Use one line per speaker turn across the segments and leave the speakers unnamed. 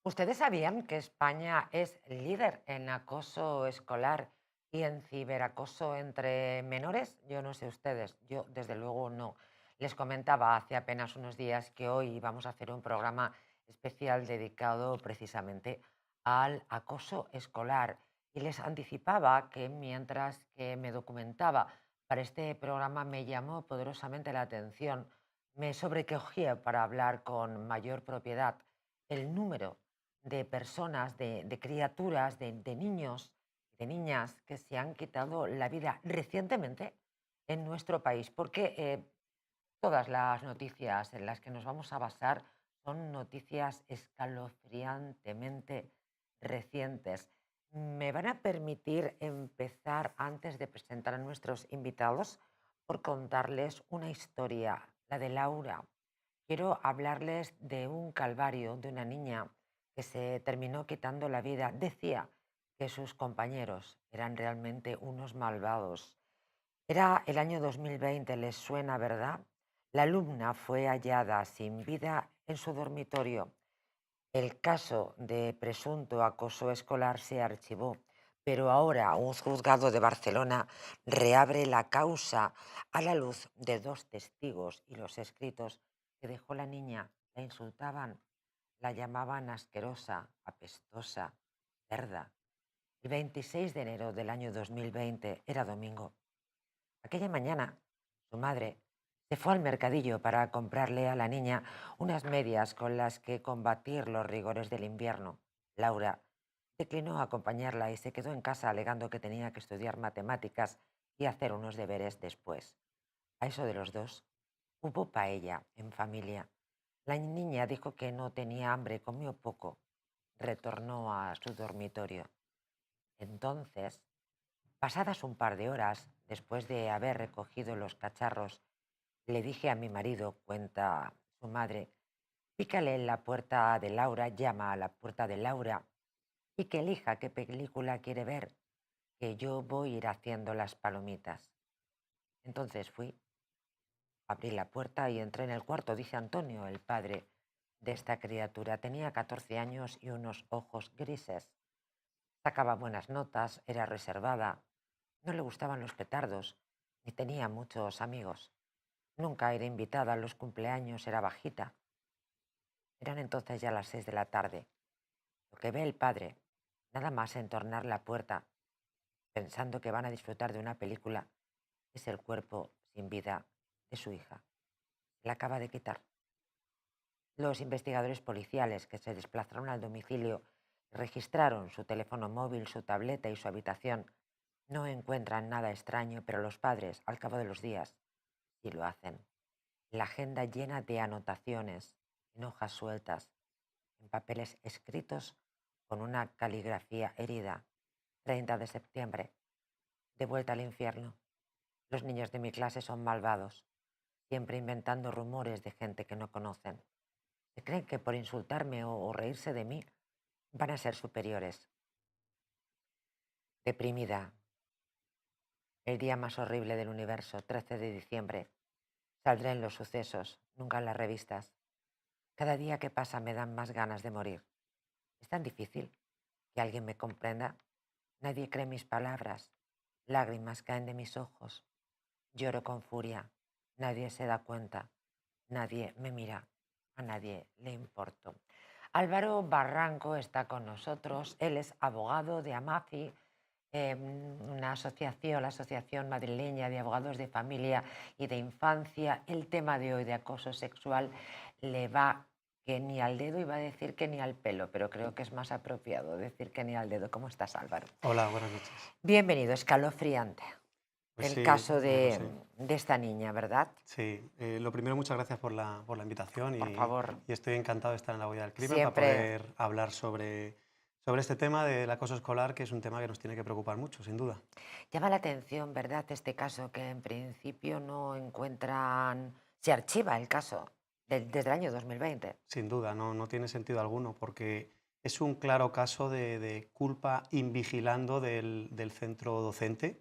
¿Ustedes sabían que España es líder en acoso escolar y en ciberacoso entre menores? Yo no sé ustedes, yo desde luego no. Les comentaba hace apenas unos días que hoy vamos a hacer un programa especial dedicado precisamente al acoso escolar y les anticipaba que mientras que me documentaba para este programa me llamó poderosamente la atención, me sobrecogía para hablar con mayor propiedad el número de personas, de criaturas, de niños y de niñas que se han quitado la vida recientemente en nuestro país, porque todas las noticias en las que nos vamos a basar son noticias escalofriantemente recientes. Me van a permitir empezar, antes de presentar a nuestros invitados, por contarles una historia, la de Laura. Quiero hablarles de un calvario de una niña que se terminó quitando la vida. Decía que sus compañeros eran realmente unos malvados. Era el año 2020, les suena, ¿verdad? La alumna fue hallada sin vida en su dormitorio. El caso de presunto acoso escolar se archivó, pero ahora un juzgado de Barcelona reabre la causa a la luz de dos testigos y los escritos que dejó la niña. La insultaban, la llamaban asquerosa, apestosa, cerda. El 26 de enero del año 2020 era domingo. Aquella mañana, su madre se fue al mercadillo para comprarle a la niña unas medias con las que combatir los rigores del invierno. Laura declinó acompañarla y se quedó en casa alegando que tenía que estudiar matemáticas y hacer unos deberes después. A eso de los dos, hubo paella en familia. La niña dijo que no tenía hambre, comió poco. Retornó a su dormitorio. Entonces, pasadas un par de horas, después de haber recogido los cacharros, le dije a mi marido, cuenta su madre, pícale en la puerta de Laura, llama a la puerta de Laura y que elija qué película quiere ver, que yo voy a ir haciendo las palomitas. Entonces fui, abrí la puerta y entré en el cuarto, dice Antonio, el padre de esta criatura. Tenía 14 años y unos ojos grises. Sacaba buenas notas, era reservada, no le gustaban los petardos, ni tenía muchos amigos. Nunca era invitada a los cumpleaños, era bajita. Eran entonces ya las 6 de la tarde. Lo que ve el padre, nada más entornar la puerta, pensando que van a disfrutar de una película, es el cuerpo sin vida de su hija. La acaba de quitar. Los investigadores policiales que se desplazaron al domicilio registraron su teléfono móvil, su tableta y su habitación. No encuentran nada extraño, pero los padres, al cabo de los días, sí lo hacen. La agenda llena de anotaciones, en hojas sueltas, en papeles escritos con una caligrafía herida. 30 de septiembre, de vuelta al infierno. Los niños de mi clase son malvados, siempre inventando rumores de gente que no conocen. Se creen que por insultarme o reírse de mí van a ser superiores. Deprimida. El día más horrible del universo, 13 de diciembre. Saldré en los sucesos, nunca en las revistas. Cada día que pasa me dan más ganas de morir. Es tan difícil que alguien me comprenda. Nadie cree mis palabras. Lágrimas caen de mis ojos. Lloro con furia. Nadie se da cuenta. Nadie me mira. A nadie le importo. Álvaro Barranco está con nosotros. Él es abogado de AMAFI, una asociación, la Asociación Madrileña de Abogados de Familia y de Infancia. El tema de hoy de acoso sexual le va que ni al dedo, iba a decir que ni al pelo, pero creo que es más apropiado decir que ni al dedo. ¿Cómo estás, Álvaro?
Hola, buenas noches.
Bienvenido, escalofriante.
Pues
El
sí,
caso
no lo sé.
de esta niña, ¿verdad?
Sí, lo primero, muchas gracias por la invitación
Por favor,
y estoy encantado de estar en la Huella del Crimen para
siempre
poder hablar sobre este tema del acoso escolar, que es un tema que nos tiene que preocupar mucho, sin duda.
Llama la atención, ¿verdad? Este caso que en principio no encuentran, se archiva el caso desde el año 2020.
Sin duda, no tiene sentido alguno, porque es un claro caso de culpa invigilando del centro docente.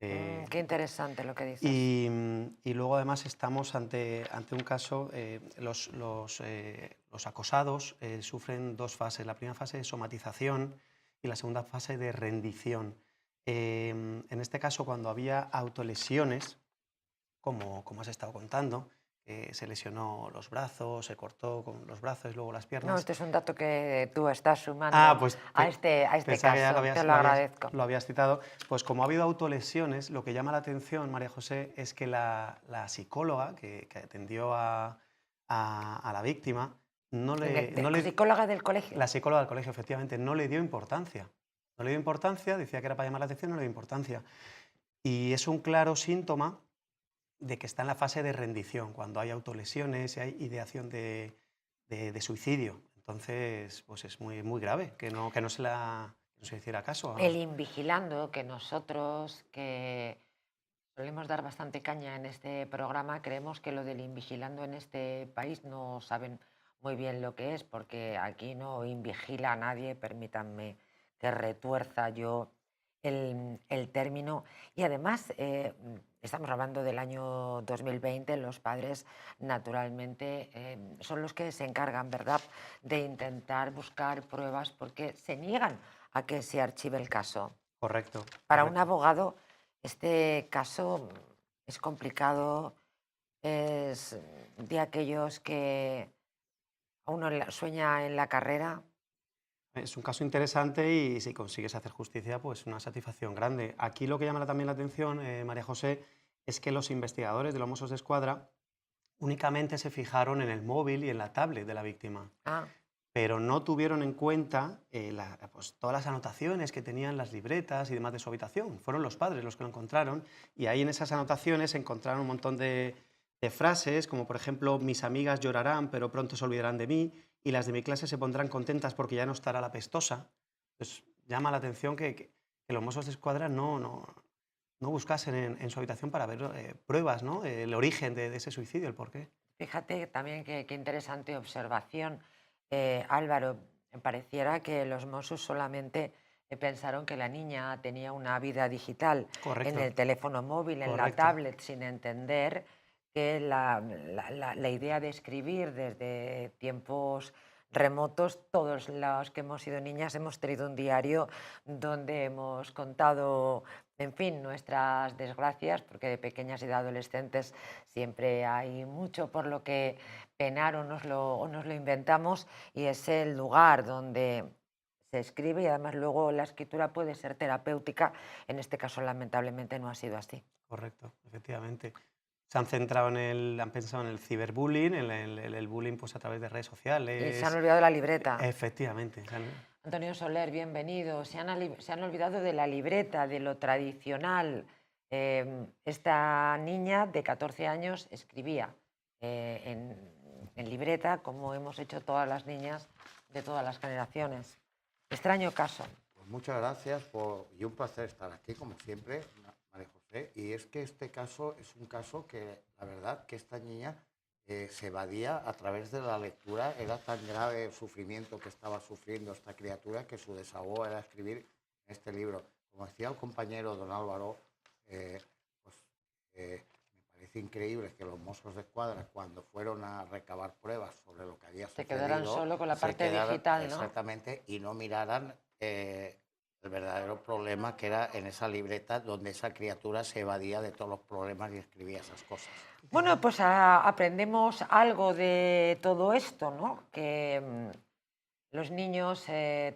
Qué interesante lo que dices.
Y luego además estamos ante un caso, los acosados sufren dos fases. La primera fase de somatización y la segunda fase de rendición. En este caso, cuando había autolesiones, como has estado contando, se lesionó los brazos, se cortó con los brazos y luego las
No,
piernas.
este es un dato que tú estás
Ah,
sumando
pues
a este
pensaba que ya
caso. Te lo agradezco.
lo habías citado. Pues como ha habido autolesiones, lo que llama la atención, María José, es que la psicóloga que atendió a la víctima,
La psicóloga del colegio.
la psicóloga del colegio, efectivamente, no le dio importancia. No le dio importancia, decía que era para llamar la atención, no le dio importancia. Y es un claro síntoma de que está en la fase de rendición, cuando hay autolesiones y hay ideación de suicidio. Entonces, pues es muy grave que no se hiciera caso.
El invigilando, que nosotros, que solemos dar bastante caña en este programa, creemos que lo del invigilando en este país no saben muy bien lo que es, porque aquí no invigila a nadie, permítanme que retuerza yo el término. Y además, estamos hablando del año 2020, los padres naturalmente son los que se encargan, ¿verdad?, de intentar buscar pruebas porque se niegan a que se archive el caso.
Correcto,
Para un
correcto.
abogado, este caso es complicado, es de aquellos que a uno sueña en la carrera.
Es un caso interesante y si consigues hacer justicia, pues una satisfacción grande. Aquí lo que llama también la atención, María José, es que los investigadores de los Mossos d'Esquadra únicamente se fijaron en el móvil y en la tablet de la víctima,
Ah,
pero no tuvieron en cuenta pues, todas las anotaciones que tenían las libretas y demás de su habitación. Fueron los padres los que lo encontraron y ahí en esas anotaciones encontraron un montón de frases, como por ejemplo, mis amigas llorarán pero pronto se olvidarán de mí y las de mi clase se pondrán contentas porque ya no estará la pestosa. Pues llama la atención que los Mossos d'Esquadra no buscasen en su habitación para ver pruebas, ¿no? El origen de ese suicidio, el porqué.
fíjate también qué interesante observación, Álvaro. Pareciera que los Mossos solamente pensaron que la niña tenía una vida digital en
Correcto,
el teléfono móvil, en la
correcto.
tablet, sin entender que la idea de escribir desde tiempos remotos, todos los que hemos sido niñas hemos tenido un diario donde hemos contado, en fin, nuestras desgracias, porque de pequeñas y de adolescentes siempre hay mucho por lo que penar o nos lo inventamos, y es el lugar donde se escribe y además luego la escritura puede ser terapéutica. En este caso, lamentablemente, no ha sido así.
Correcto, efectivamente. Se han centrado han pensado en el ciberbullying, en el bullying pues, a través de redes
Y se han
sociales.
olvidado la libreta.
Efectivamente.
Antonio Soler, bienvenido. Se han olvidado de la libreta, de lo tradicional. Esta niña de 14 años escribía en libreta, como hemos hecho todas las niñas de todas las generaciones. Extraño caso.
Pues muchas gracias y un placer estar aquí, como siempre, María José. Y es que este caso es un caso que, la verdad, que esta niña se evadía a través de la lectura. Era tan grave el sufrimiento que estaba sufriendo esta criatura que su desahogo era escribir este libro. Como decía el compañero don Álvaro, pues, me parece increíble que los Mossos d'Esquadra, cuando fueron a recabar pruebas sobre lo que había
Se
sucedido,
quedaran solo con la
se
parte
quedaran,
digital, ¿no?
exactamente, y no miraran el verdadero problema que era en esa libreta donde esa criatura se evadía de todos los problemas y escribía esas cosas.
Bueno, pues aprendemos algo de todo esto, ¿no? Que los niños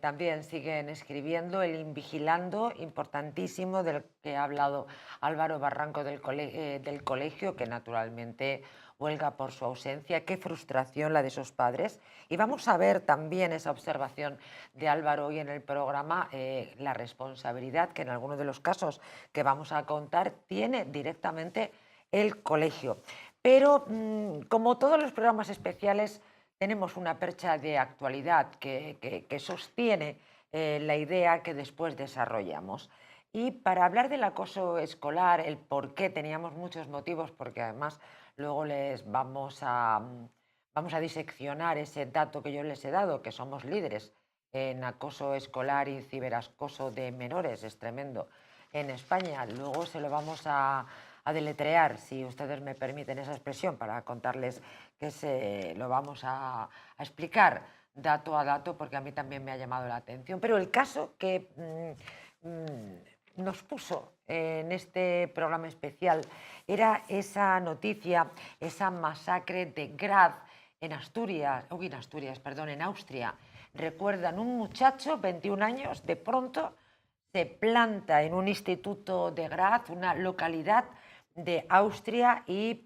también siguen escribiendo, el invigilando, importantísimo, del que ha hablado Álvaro Barranco del colegio, que naturalmente huelga por su ausencia. Qué frustración la de esos padres. Y vamos a ver también esa observación de Álvaro hoy en el programa, la responsabilidad que en algunos de los casos que vamos a contar tiene directamente el colegio. Pero como todos los programas especiales, tenemos una percha de actualidad que sostiene la idea que después desarrollamos. Y para hablar del acoso escolar, el por qué teníamos muchos motivos, porque además luego les vamos a diseccionar ese dato que yo les he dado, que somos líderes en acoso escolar y ciberacoso de menores, es tremendo en España. Luego se lo vamos a deletrear, si ustedes me permiten esa expresión, para contarles que lo vamos a explicar dato a dato, porque a mí también me ha llamado la atención. Pero el caso que nos puso en este programa especial era esa noticia, esa masacre de Graz en Asturias, perdón, en Austria. Recuerdan, un muchacho, 21 años, de pronto se planta en un instituto de Graz, una localidad de Austria, y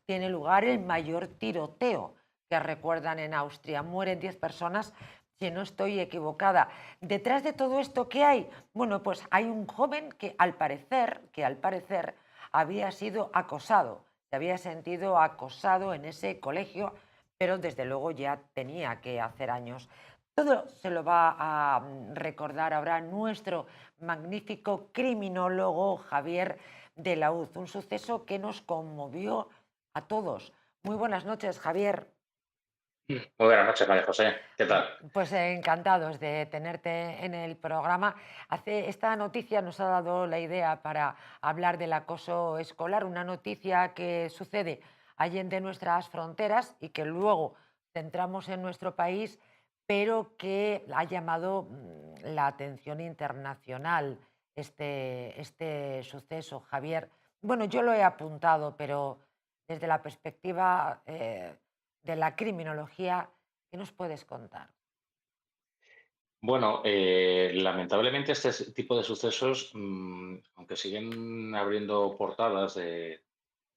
tiene lugar el mayor tiroteo que recuerdan en Austria. Mueren 10 personas, si no estoy equivocada. Detrás de todo esto, ¿qué hay? Bueno, pues hay un joven que al parecer había sido acosado, se había sentido acosado en ese colegio, pero desde luego ya tenía que hacer años. Todo se lo va a recordar ahora nuestro magnífico criminólogo Javier de la Hoz, un suceso que nos conmovió a todos. Muy buenas noches, Javier.
Muy buenas noches, María José. ¿Qué tal?
Pues encantados de tenerte en el programa. Esta noticia nos ha dado la idea para hablar del acoso escolar, una noticia que sucede allende nuestras fronteras y que luego centramos en nuestro país, pero que ha llamado la atención internacional este suceso, Javier. Bueno, yo lo he apuntado, pero desde la perspectiva de la criminología, ¿qué nos puedes contar?
Bueno, lamentablemente tipo de sucesos, aunque siguen abriendo portadas de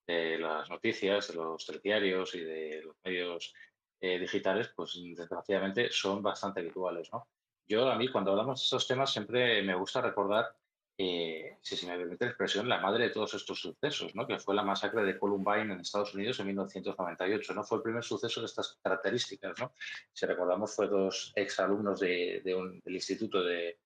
las noticias, de los telediarios y de los medios digitales, pues desgraciadamente son bastante habituales, ¿no? A mí, cuando hablamos de estos temas, siempre me gusta recordar, si se me permite la expresión, la madre de todos estos sucesos, ¿no? Que fue la masacre de Columbine en Estados Unidos en 1998, ¿no? Fue el primer suceso de estas características, ¿no? Si recordamos, fue dos exalumnos del Instituto de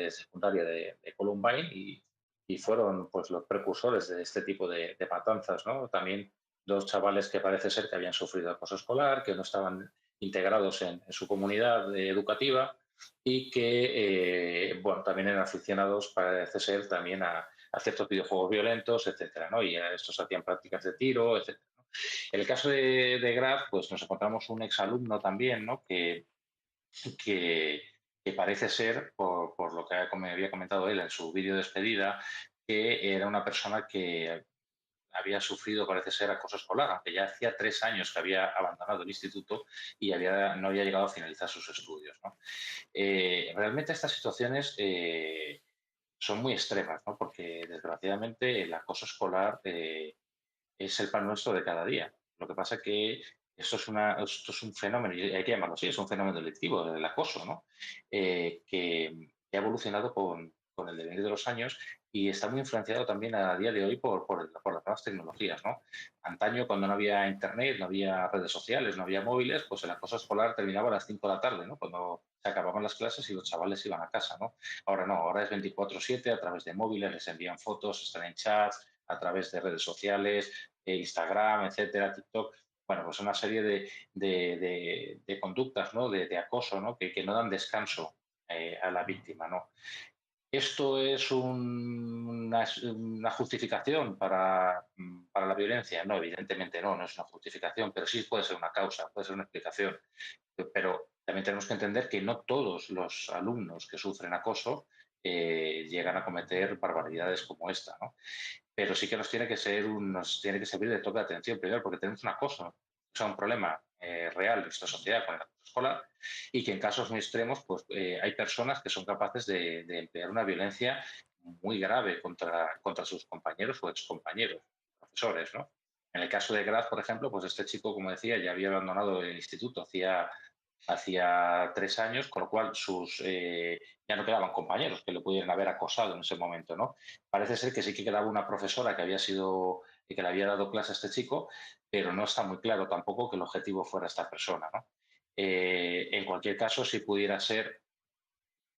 Secundaria de Columbine y fueron pues los precursores de este tipo de matanzas, ¿no? También dos chavales que parece ser que habían sufrido acoso escolar, que no estaban integrados en su comunidad educativa y que, bueno, también eran aficionados, parece ser, también a ciertos videojuegos violentos, etcétera, ¿no? Y a estos hacían prácticas de tiro, etcétera, ¿no? En el caso de Graf, pues nos encontramos un exalumno también, ¿no? Que, que parece ser, por lo que me había comentado él en su vídeo de despedida, que era una persona que había sufrido, parece ser, acoso escolar, aunque ya hacía 3 años que había abandonado el instituto y no había llegado a finalizar sus estudios, ¿no? Realmente estas situaciones son muy extremas, ¿no? Porque desgraciadamente el acoso escolar es el pan nuestro de cada día. Lo que pasa es que esto es un fenómeno, y hay que llamarlo así, es un fenómeno delictivo, el acoso, ¿no? Que ha evolucionado con el devenir de los años y está muy influenciado también a día de hoy por las nuevas tecnologías, ¿no? Antaño, cuando no había internet, no había redes sociales, no había móviles, pues el acoso escolar terminaba a las 5 de la tarde, ¿no? Cuando se acababan las clases y los chavales iban a casa, ¿no? Ahora no, ahora es 24/7, a través de móviles, les envían fotos, están en chats, a través de redes sociales, Instagram, etcétera, TikTok. Bueno, pues una serie de conductas, ¿no? De acoso, ¿no? Que no dan descanso a la víctima, ¿no? ¿Esto es una justificación para la violencia? No, evidentemente no, no es una justificación, pero sí puede ser una causa, puede ser una explicación. Pero también tenemos que entender que no todos los alumnos que sufren acoso llegan a cometer barbaridades como esta, ¿no? Pero sí que nos tiene que servir de toque de atención primero, porque tenemos una cosa, o sea, un problema real en nuestra sociedad con el acoso escolar y que en casos muy extremos pues, hay personas que son capaces de emplear una violencia muy grave contra sus compañeros o excompañeros, profesores, ¿no? En el caso de Graz, por ejemplo, pues este chico, como decía, ya había abandonado el instituto hacía 3 años, con lo cual ya no quedaban compañeros que le pudieran haber acosado en ese momento, ¿no? Parece ser que sí que quedaba una profesora que le había dado clase a este chico, pero no está muy claro tampoco que el objetivo fuera esta persona, ¿no? En cualquier caso, si pudiera ser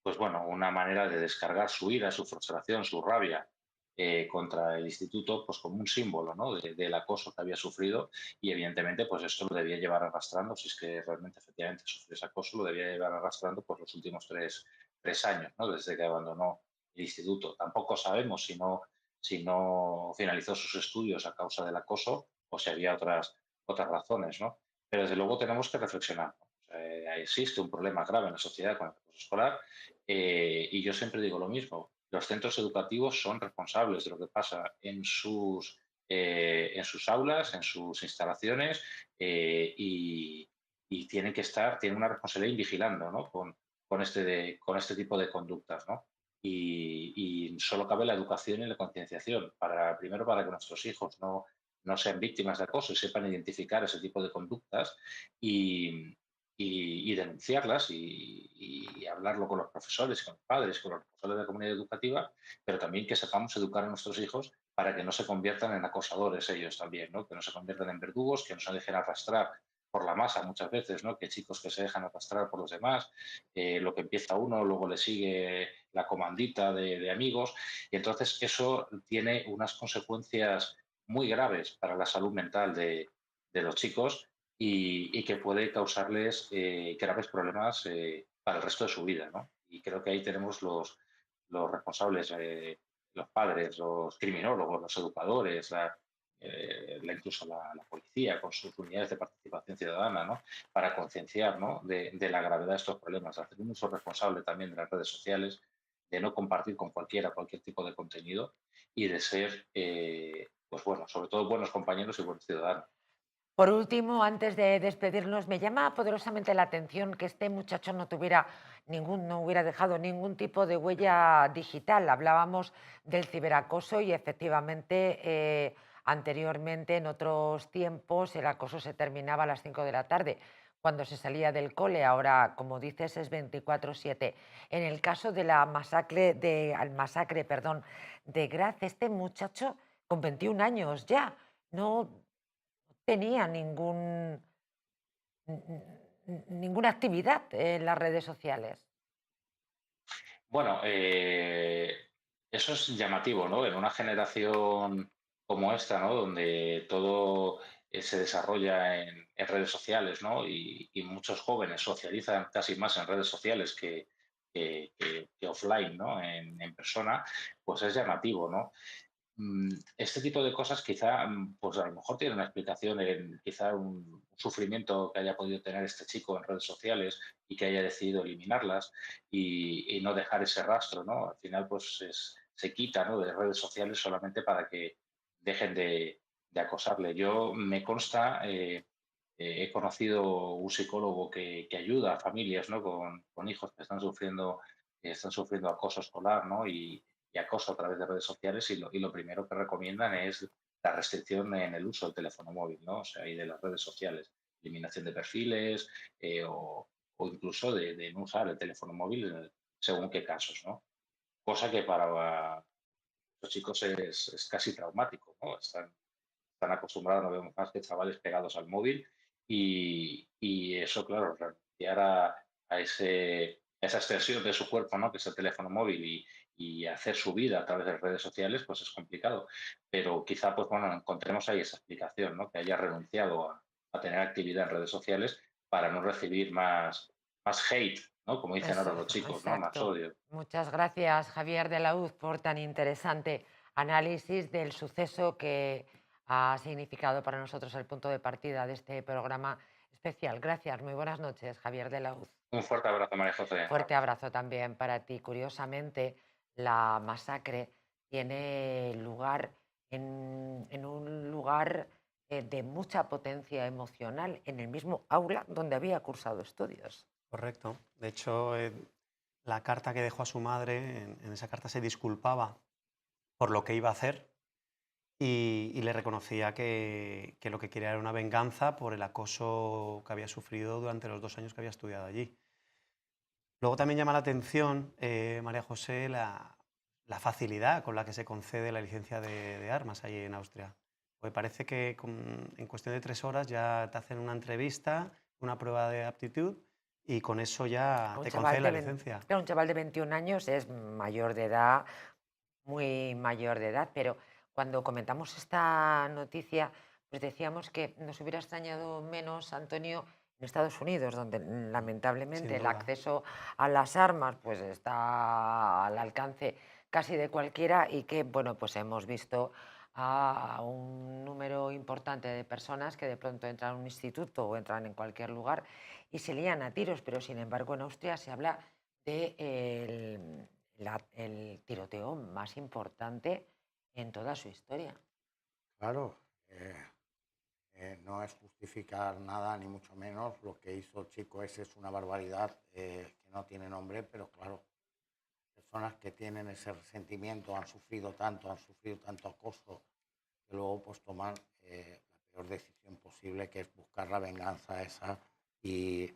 pues bueno, una manera de descargar su ira, su frustración, su rabia contra el instituto, pues como un símbolo, ¿no? Del acoso que había sufrido y evidentemente pues esto lo debía llevar arrastrando, si es que realmente efectivamente sufrió ese acoso, lo debía llevar arrastrando por los últimos tres años, ¿no? Desde que abandonó el instituto. Tampoco sabemos si no finalizó sus estudios a causa del acoso o si había otras razones, ¿no? Pero desde luego tenemos que reflexionar, ¿no? O sea, existe un problema grave en la sociedad con el acoso escolar y yo siempre digo lo mismo. Los centros educativos son responsables de lo que pasa en sus aulas, en sus instalaciones y tienen una responsabilidad in vigilando, ¿no? Con este tipo de conductas, ¿no? Y solo cabe la educación y la concienciación, primero para que nuestros hijos no sean víctimas de acoso y sepan identificar ese tipo de conductas y, y denunciarlas y hablarlo con los profesores, con los padres, con los responsables de la comunidad educativa, pero también que sepamos educar a nuestros hijos para que no se conviertan en acosadores ellos también, ¿no? Que no se conviertan en verdugos, que no se dejen arrastrar por la masa muchas veces, ¿no? Que chicos que se dejan arrastrar por los demás, lo que empieza uno, luego le sigue la comandita de amigos, y entonces eso tiene unas consecuencias muy graves para la salud mental de los chicos y que puede causarles graves problemas para el resto de su vida, ¿no? Y creo que ahí tenemos los responsables, los padres, los criminólogos, los educadores, incluso la policía con sus unidades de participación ciudadana, ¿no? Para concienciar, ¿no? de la gravedad de estos problemas, hacer un uso responsable también de las redes sociales, de no compartir con cualquier tipo de contenido y de ser, pues bueno, sobre todo buenos compañeros y buenos ciudadanos.
Por último, antes de despedirnos, me llama poderosamente la atención que este muchacho no hubiera dejado ningún tipo de huella digital. Hablábamos del ciberacoso y efectivamente anteriormente, en otros tiempos, el acoso se terminaba a las 5 de la tarde cuando se salía del cole. Ahora, como dices, es 24/7. En el caso de la masacre, perdón, de Graz, este muchacho con 21 años ya no tenía ninguna actividad en las redes sociales.
Bueno, eso es llamativo, ¿no? En una generación como esta, ¿no? Donde todo se desarrolla en redes sociales, ¿no? Y muchos jóvenes socializan casi más en redes sociales que offline, ¿no? En persona, pues es llamativo, ¿no? Este tipo de cosas quizá, pues a lo mejor tiene una explicación en quizá un sufrimiento que haya podido tener este chico en redes sociales y que haya decidido eliminarlas y no dejar ese rastro, ¿no? Al final, pues se quita, ¿no? De redes sociales solamente para que dejen de acosarle. Yo me consta, he conocido un psicólogo que ayuda a familias, ¿no? Con hijos que están sufriendo acoso escolar, ¿no? Y acoso a través de redes sociales y lo primero que recomiendan es la restricción en el uso del teléfono móvil, ¿no? O sea, y de las redes sociales, eliminación de perfiles o incluso de no usar el teléfono móvil según qué casos, ¿no? Cosa que para los chicos es casi traumático, ¿no? Están acostumbrados, no vemos más que chavales pegados al móvil y eso, claro, renunciar a esa extensión de su cuerpo, ¿no? Que es el teléfono móvil y hacer su vida a través de redes sociales, pues es complicado. Pero quizá, pues bueno, encontremos ahí esa explicación, ¿no? Que haya renunciado a tener actividad en redes sociales para no recibir más hate, ¿no? Como dicen ahora los chicos, ¿no? Más
Exacto.
odio.
Muchas gracias, Javier de la Uz, por tan interesante análisis del suceso que ha significado para nosotros el punto de partida de este programa especial. Gracias, muy buenas noches, Javier de la Uz.
Un fuerte abrazo, María José.
Fuerte abrazo también para ti. Curiosamente, la masacre tiene lugar en un lugar de mucha potencia emocional, en el mismo aula donde había cursado estudios.
Correcto. De hecho, la carta que dejó a su madre, en esa carta se disculpaba por lo que iba a hacer y le reconocía que lo que quería era una venganza por el acoso que había sufrido durante los 2 años que había estudiado allí. Luego también llama la atención, María José, la facilidad con la que se concede la licencia de armas allí en Austria. Porque parece que en cuestión de 3 horas ya te hacen una entrevista, una prueba de aptitud y con eso ya
Un
te
chaval
concede la
de,
licencia.
claro, un chaval de 21 años es mayor de edad, muy mayor de edad, pero cuando comentamos esta noticia, pues decíamos que nos hubiera extrañado menos, Antonio, en Estados Unidos, donde
Sin
lamentablemente el
duda.
acceso a las armas pues está al alcance casi de cualquiera y que, bueno, pues hemos visto a un número importante de personas que de pronto entran a un instituto o entran en cualquier lugar y se lían a tiros, pero sin embargo en Austria se habla de el tiroteo más importante en toda su historia.
Claro, eh, no es justificar nada, ni mucho menos. Lo que hizo el chico ese es una barbaridad que no tiene nombre, pero claro, personas que tienen ese resentimiento, han sufrido tanto acoso, que luego pues toman la peor decisión posible, que es buscar la venganza esa y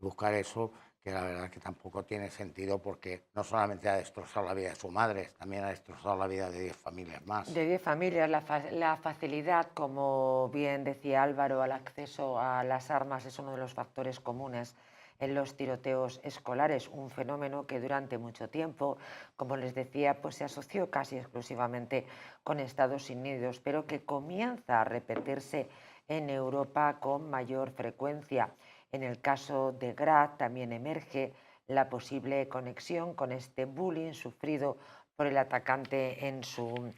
buscar eso, que la verdad que tampoco tiene sentido, porque no solamente ha destrozado la vida de su madre, también ha destrozado la vida de 10 familias más.
De 10 familias, la facilidad, como bien decía Álvaro, al acceso a las armas es uno de los factores comunes en los tiroteos escolares, un fenómeno que durante mucho tiempo, como les decía, pues se asoció casi exclusivamente con Estados Unidos, pero que comienza a repetirse en Europa con mayor frecuencia. En el caso de Graz también emerge la posible conexión con este bullying sufrido por el atacante en su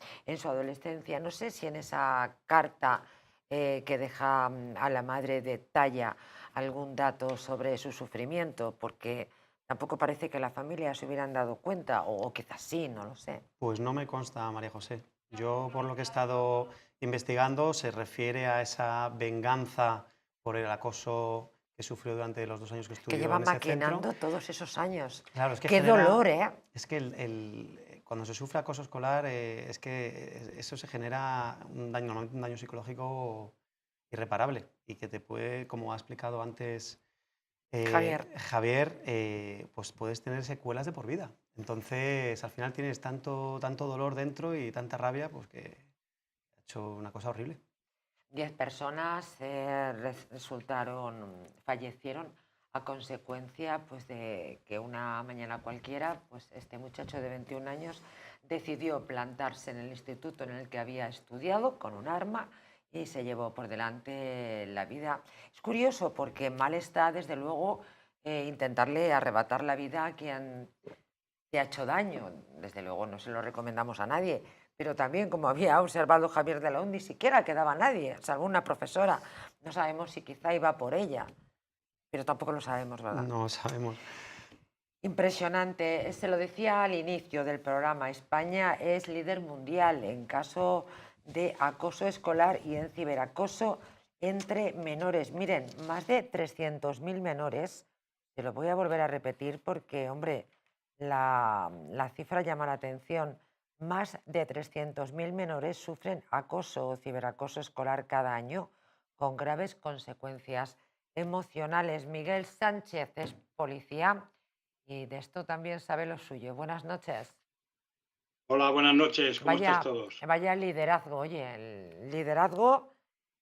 adolescencia. No sé si en esa carta que deja a la madre detalla algún dato sobre su sufrimiento, porque tampoco parece que la familia se hubieran dado cuenta, o quizás sí, no lo sé.
Pues no me consta, María José. Yo, por lo que he estado investigando, se refiere a esa venganza por el acoso que sufrió durante los 2 años que
Que
estudió
lleva
en ese centro.
maquinando todos esos años.
Claro, es que
Qué
genera,
dolor, ¿eh?
es que cuando se sufre acoso escolar, es que eso se genera un daño, normalmente un daño psicológico irreparable y que te puede, como ha explicado antes
Javier.
Javier, pues puedes tener secuelas de por vida. Entonces, al final tienes tanto dolor dentro y tanta rabia, pues que ha hecho una cosa horrible.
10 personas fallecieron a consecuencia pues, de que una mañana cualquiera pues, este muchacho de 21 años decidió plantarse en el instituto en el que había estudiado con un arma y se llevó por delante la vida. Es curioso porque mal está, desde luego, intentarle arrebatar la vida a quien te ha hecho daño. Desde luego no se lo recomendamos a nadie, pero también, como había observado Javier de la ONU, ni siquiera quedaba nadie, salvo una profesora. No sabemos si quizá iba por ella, pero tampoco lo sabemos, ¿verdad?
No sabemos.
Impresionante. Se lo decía al inicio del programa, España es líder mundial en caso de acoso escolar y en ciberacoso entre menores. Miren, más de 300.000 menores, se lo voy a volver a repetir porque, hombre, la cifra llama la atención. Más de 300.000 menores sufren acoso o ciberacoso escolar cada año, con graves consecuencias emocionales. Miguel Sánchez es policía y de esto también sabe lo suyo. Buenas noches.
Hola, buenas noches, ¿cómo estáis
Vaya,
todos?
vaya liderazgo, oye, el liderazgo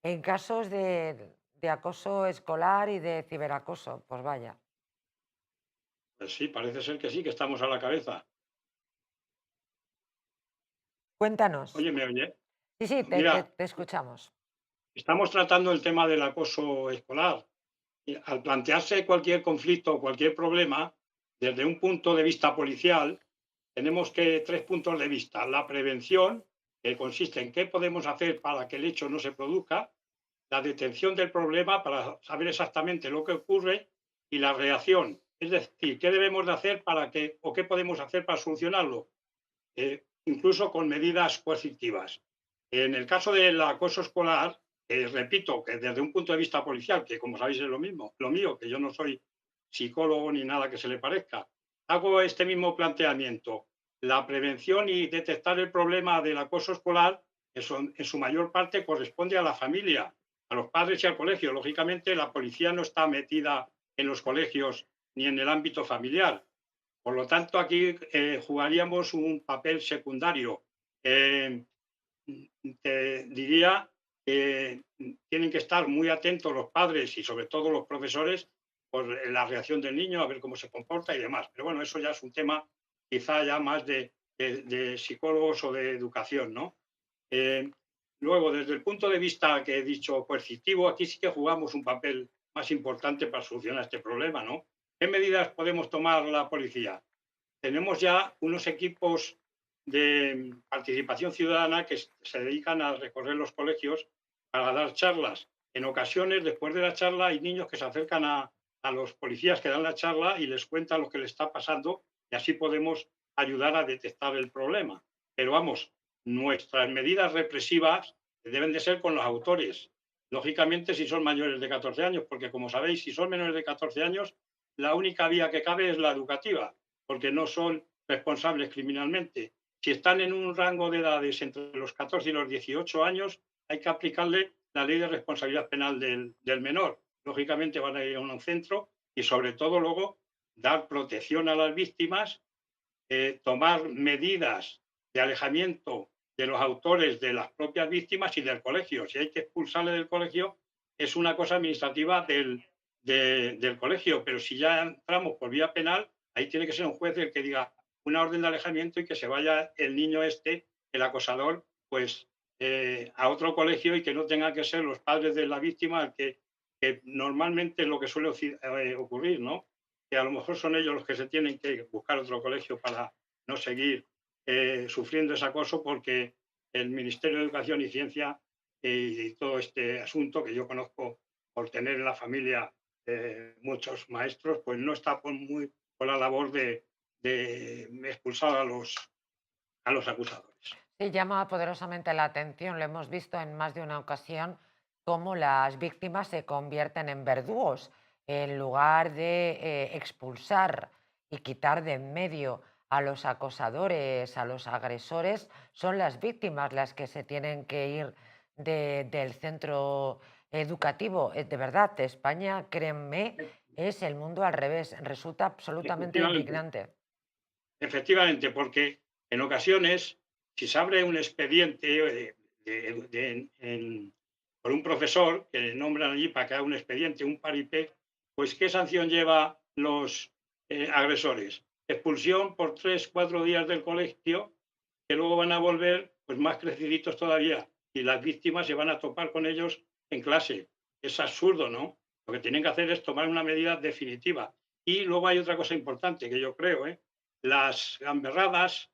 en casos de acoso escolar y de ciberacoso. Pues vaya,
Pues sí, parece ser que sí, que estamos a la cabeza.
cuéntanos.
Oye, ¿me oye?
Sí, sí,
Mira,
te escuchamos.
estamos tratando el tema del acoso escolar. Y al plantearse cualquier conflicto o cualquier problema, desde un punto de vista policial, tenemos que tres puntos de vista. La prevención, que consiste en qué podemos hacer para que el hecho no se produzca, la detención del problema para saber exactamente lo que ocurre y la reacción. Es decir, qué debemos de hacer para que, o qué podemos hacer para solucionarlo, incluso con medidas coercitivas. En el caso del acoso escolar, repito que desde un punto de vista policial, que como sabéis es lo mismo, lo mío, que yo no soy psicólogo ni nada que se le parezca, hago este mismo planteamiento. La prevención y detectar el problema del acoso escolar, eso en su mayor parte corresponde a la familia, a los padres y al colegio. Lógicamente, la policía no está metida en los colegios ni en el ámbito familiar. Por lo tanto, aquí jugaríamos un papel secundario. Eh, Te diría que tienen que estar muy atentos los padres y sobre todo los profesores por la reacción del niño, a ver cómo se comporta y demás. Pero bueno, eso ya es un tema quizá ya más de psicólogos o de educación, ¿no? Eh, Luego, desde el punto de vista que he dicho coercitivo, aquí sí que jugamos un papel más importante para solucionar este problema, ¿no? ¿Qué medidas podemos tomar la policía? Tenemos ya unos equipos de participación ciudadana que se dedican a recorrer los colegios para dar charlas. En ocasiones, después de la charla, hay niños que se acercan a los policías que dan la charla y les cuentan lo que les está pasando y así podemos ayudar a detectar el problema. Pero vamos, nuestras medidas represivas deben de ser con los autores. Lógicamente, si son mayores de 14 años, porque como sabéis, si son menores de 14 años, la única vía que cabe es la educativa, porque no son responsables criminalmente. Si están en un rango de edades entre los 14 y los 18 años, hay que aplicarle la ley de responsabilidad penal del menor. Lógicamente van a ir a un centro y sobre todo luego dar protección a las víctimas, tomar medidas de alejamiento de los autores de las propias víctimas y del colegio. Si hay que expulsarle del colegio, es una cosa administrativa del colegio, pero si ya entramos por vía penal, ahí tiene que ser un juez el que diga una orden de alejamiento y que se vaya el niño este, el acosador, pues a otro colegio y que no tengan que ser los padres de la víctima el que normalmente es lo que suele ocurrir, ¿no? Que a lo mejor son ellos los que se tienen que buscar otro colegio para no seguir sufriendo ese acoso, porque el Ministerio de Educación y Ciencia y todo este asunto que yo conozco por tener en la familia muchos maestros, pues no está por la labor de expulsar a los acusadores.
Sí, llama poderosamente la atención, lo hemos visto en más de una ocasión, cómo las víctimas se convierten en verdugos en lugar de expulsar y quitar de en medio a los acosadores, a los agresores, son las víctimas las que se tienen que ir del centro educativo. De verdad, España, créanme, es el mundo al revés, resulta absolutamente
Efectivamente,
indignante.
efectivamente, porque en ocasiones, si se abre un expediente por un profesor que nombran allí para que haga un expediente, un paripé, pues ¿qué sanción lleva los agresores? Expulsión por 3, 4 días del colegio, que luego van a volver pues más creciditos todavía y las víctimas se van a topar con ellos en clase. Es absurdo, ¿no? Lo que tienen que hacer es tomar una medida definitiva. Y luego hay otra cosa importante que yo creo, ¿eh? Las gamberradas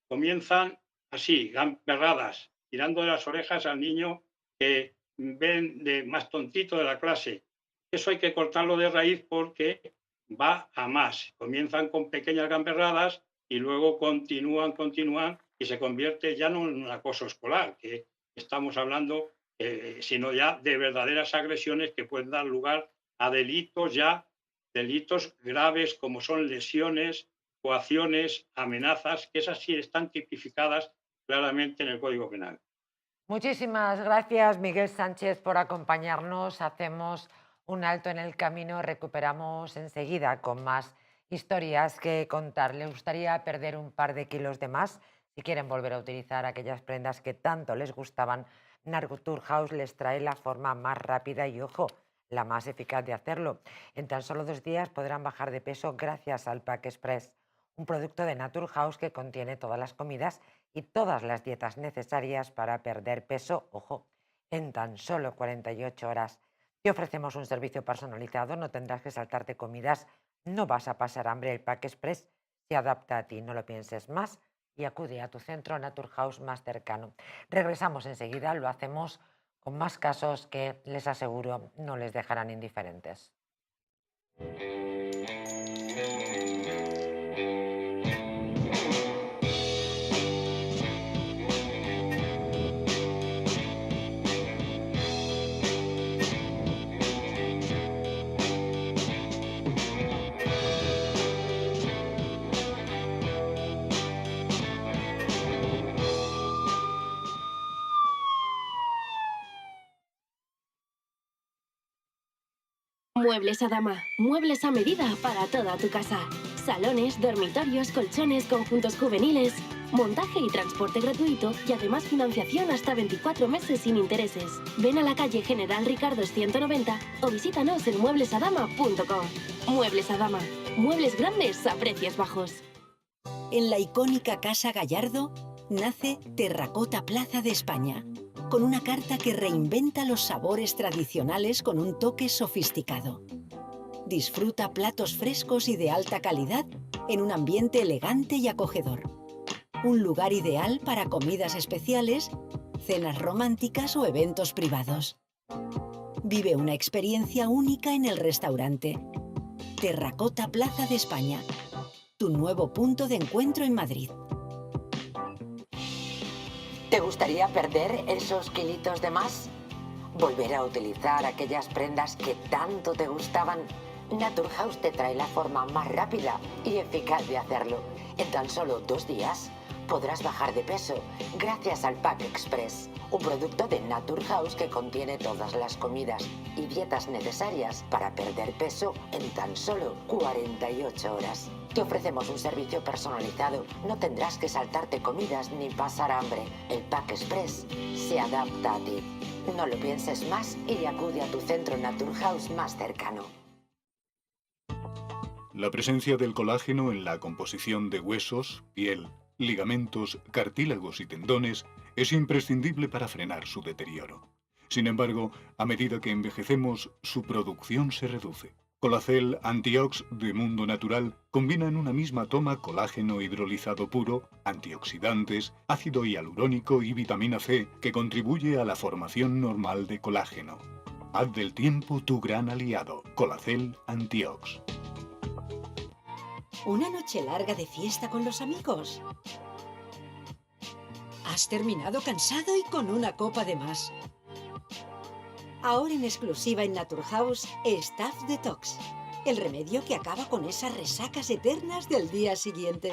comienzan así, gamberradas, tirando de las orejas al niño que ven de más tontito de la clase. Eso hay que cortarlo de raíz porque va a más. Comienzan con pequeñas gamberradas y luego continúan y se convierte ya no en un acoso escolar, que estamos hablando, sino ya de verdaderas agresiones que pueden dar lugar a delitos graves como son lesiones, coacciones, amenazas, que esas sí están tipificadas claramente en el Código Penal.
Muchísimas gracias, Miguel Sánchez, por acompañarnos. Hacemos un alto en el camino, recuperamos enseguida con más historias que contar. ¿Les gustaría perder un par de kilos de más? Si quieren volver a utilizar aquellas prendas que tanto les gustaban, Naturhaus les trae la forma más rápida y, ojo, la más eficaz de hacerlo. En tan solo 2 días podrán bajar de peso gracias al Pack Express, un producto de Naturhaus que contiene todas las comidas y todas las dietas necesarias para perder peso, ojo, en tan solo 48 horas. Te ofrecemos un servicio personalizado, no tendrás que saltarte comidas, no vas a pasar hambre. El Pack Express se adapta a ti, no lo pienses más y acude a tu centro Naturhaus más cercano. Regresamos enseguida, lo hacemos con más casos que les aseguro no les dejarán indiferentes.
Muebles a dama, muebles a medida para toda tu casa. Salones, dormitorios, colchones, conjuntos juveniles. montaje y transporte gratuito y además financiación hasta 24 meses sin intereses. Ven a la calle General Ricardos 190 o visítanos en mueblesadama.com. Muebles Adama. Muebles grandes a precios bajos.
En la icónica Casa Gallardo nace Terracota Plaza de España, con una carta que reinventa los sabores tradicionales con un toque sofisticado. Disfruta platos frescos y de alta calidad en un ambiente elegante y acogedor. Un lugar ideal para comidas especiales, cenas románticas o eventos privados. Vive una experiencia única en el restaurante. Terracota Plaza de España, tu nuevo punto de encuentro en Madrid.
¿Te gustaría perder esos kilitos de más? ¿Volver a utilizar aquellas prendas que tanto te gustaban? Naturhaus te trae la forma más rápida y eficaz de hacerlo. En tan solo 2 días podrás bajar de peso gracias al Pack Express, un producto de Naturhaus que contiene todas las comidas y dietas necesarias para perder peso en tan solo 48 horas. Te ofrecemos un servicio personalizado, no tendrás que saltarte comidas ni pasar hambre. El Pack Express se adapta a ti. No lo pienses más y acude a tu centro Naturhaus más cercano.
La presencia del colágeno en la composición de huesos, piel, ligamentos, cartílagos y tendones es imprescindible para frenar su deterioro. Sin embargo, a medida que envejecemos, su producción se reduce. Colacel Antiox de Mundo Natural combina en una misma toma colágeno hidrolizado puro, antioxidantes, ácido hialurónico y vitamina C que contribuye a la formación normal de colágeno. Haz del tiempo tu gran aliado. Colacel Antiox.
¿Una noche larga de fiesta con los amigos? ¿Has terminado cansado y con una copa de más? Ahora en exclusiva en Naturhaus, Staff Detox, el remedio que acaba con esas resacas eternas del día siguiente.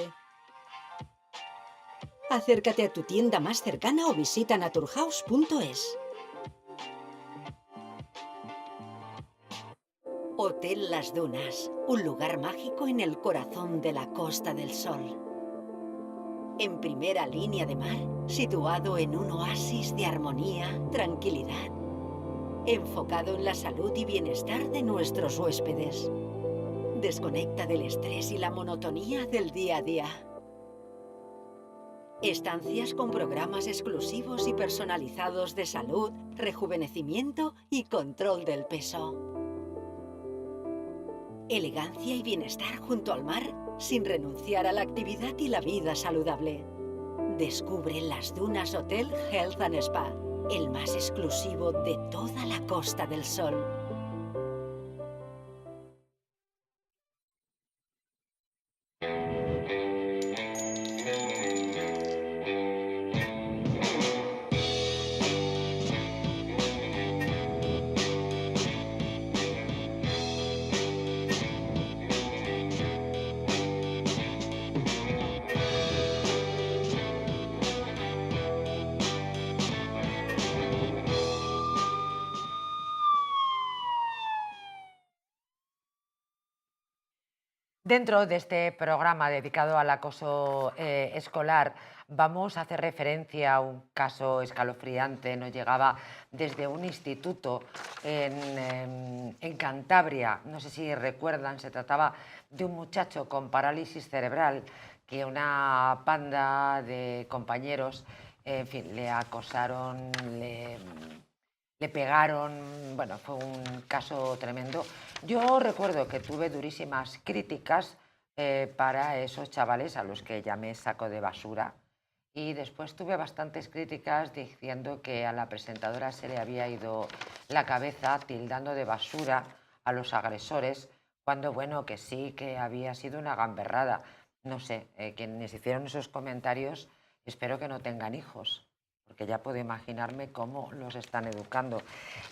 Acércate a tu tienda más cercana o visita naturhaus.es. Hotel Las Dunas, un lugar mágico en el corazón de la Costa del Sol. En primera línea de mar, situado en un oasis de armonía, tranquilidad, enfocado en la salud y bienestar de nuestros huéspedes. Desconecta del estrés y la monotonía del día a día. Estancias con programas exclusivos y personalizados de salud, rejuvenecimiento y control del peso. Elegancia y bienestar junto al mar, sin renunciar a la actividad y la vida saludable. Descubre Las Dunas Hotel Health and Spa, el más exclusivo de toda la Costa del Sol.
Dentro de este programa dedicado al acoso escolar vamos a hacer referencia a un caso escalofriante. Nos llegaba desde un instituto en Cantabria. No sé si recuerdan, se trataba de un muchacho con parálisis cerebral que una panda de compañeros, en fin, le acosaron, le pegaron. Bueno, fue un caso tremendo. Yo recuerdo que tuve durísimas críticas para esos chavales a los que llamé saco de basura, y después tuve bastantes críticas diciendo que a la presentadora se le había ido la cabeza, tildando de basura a los agresores, cuando bueno, que sí, que había sido una gamberrada. No sé, quienes hicieron esos comentarios espero que no tengan hijos, porque ya puedo imaginarme cómo los están educando.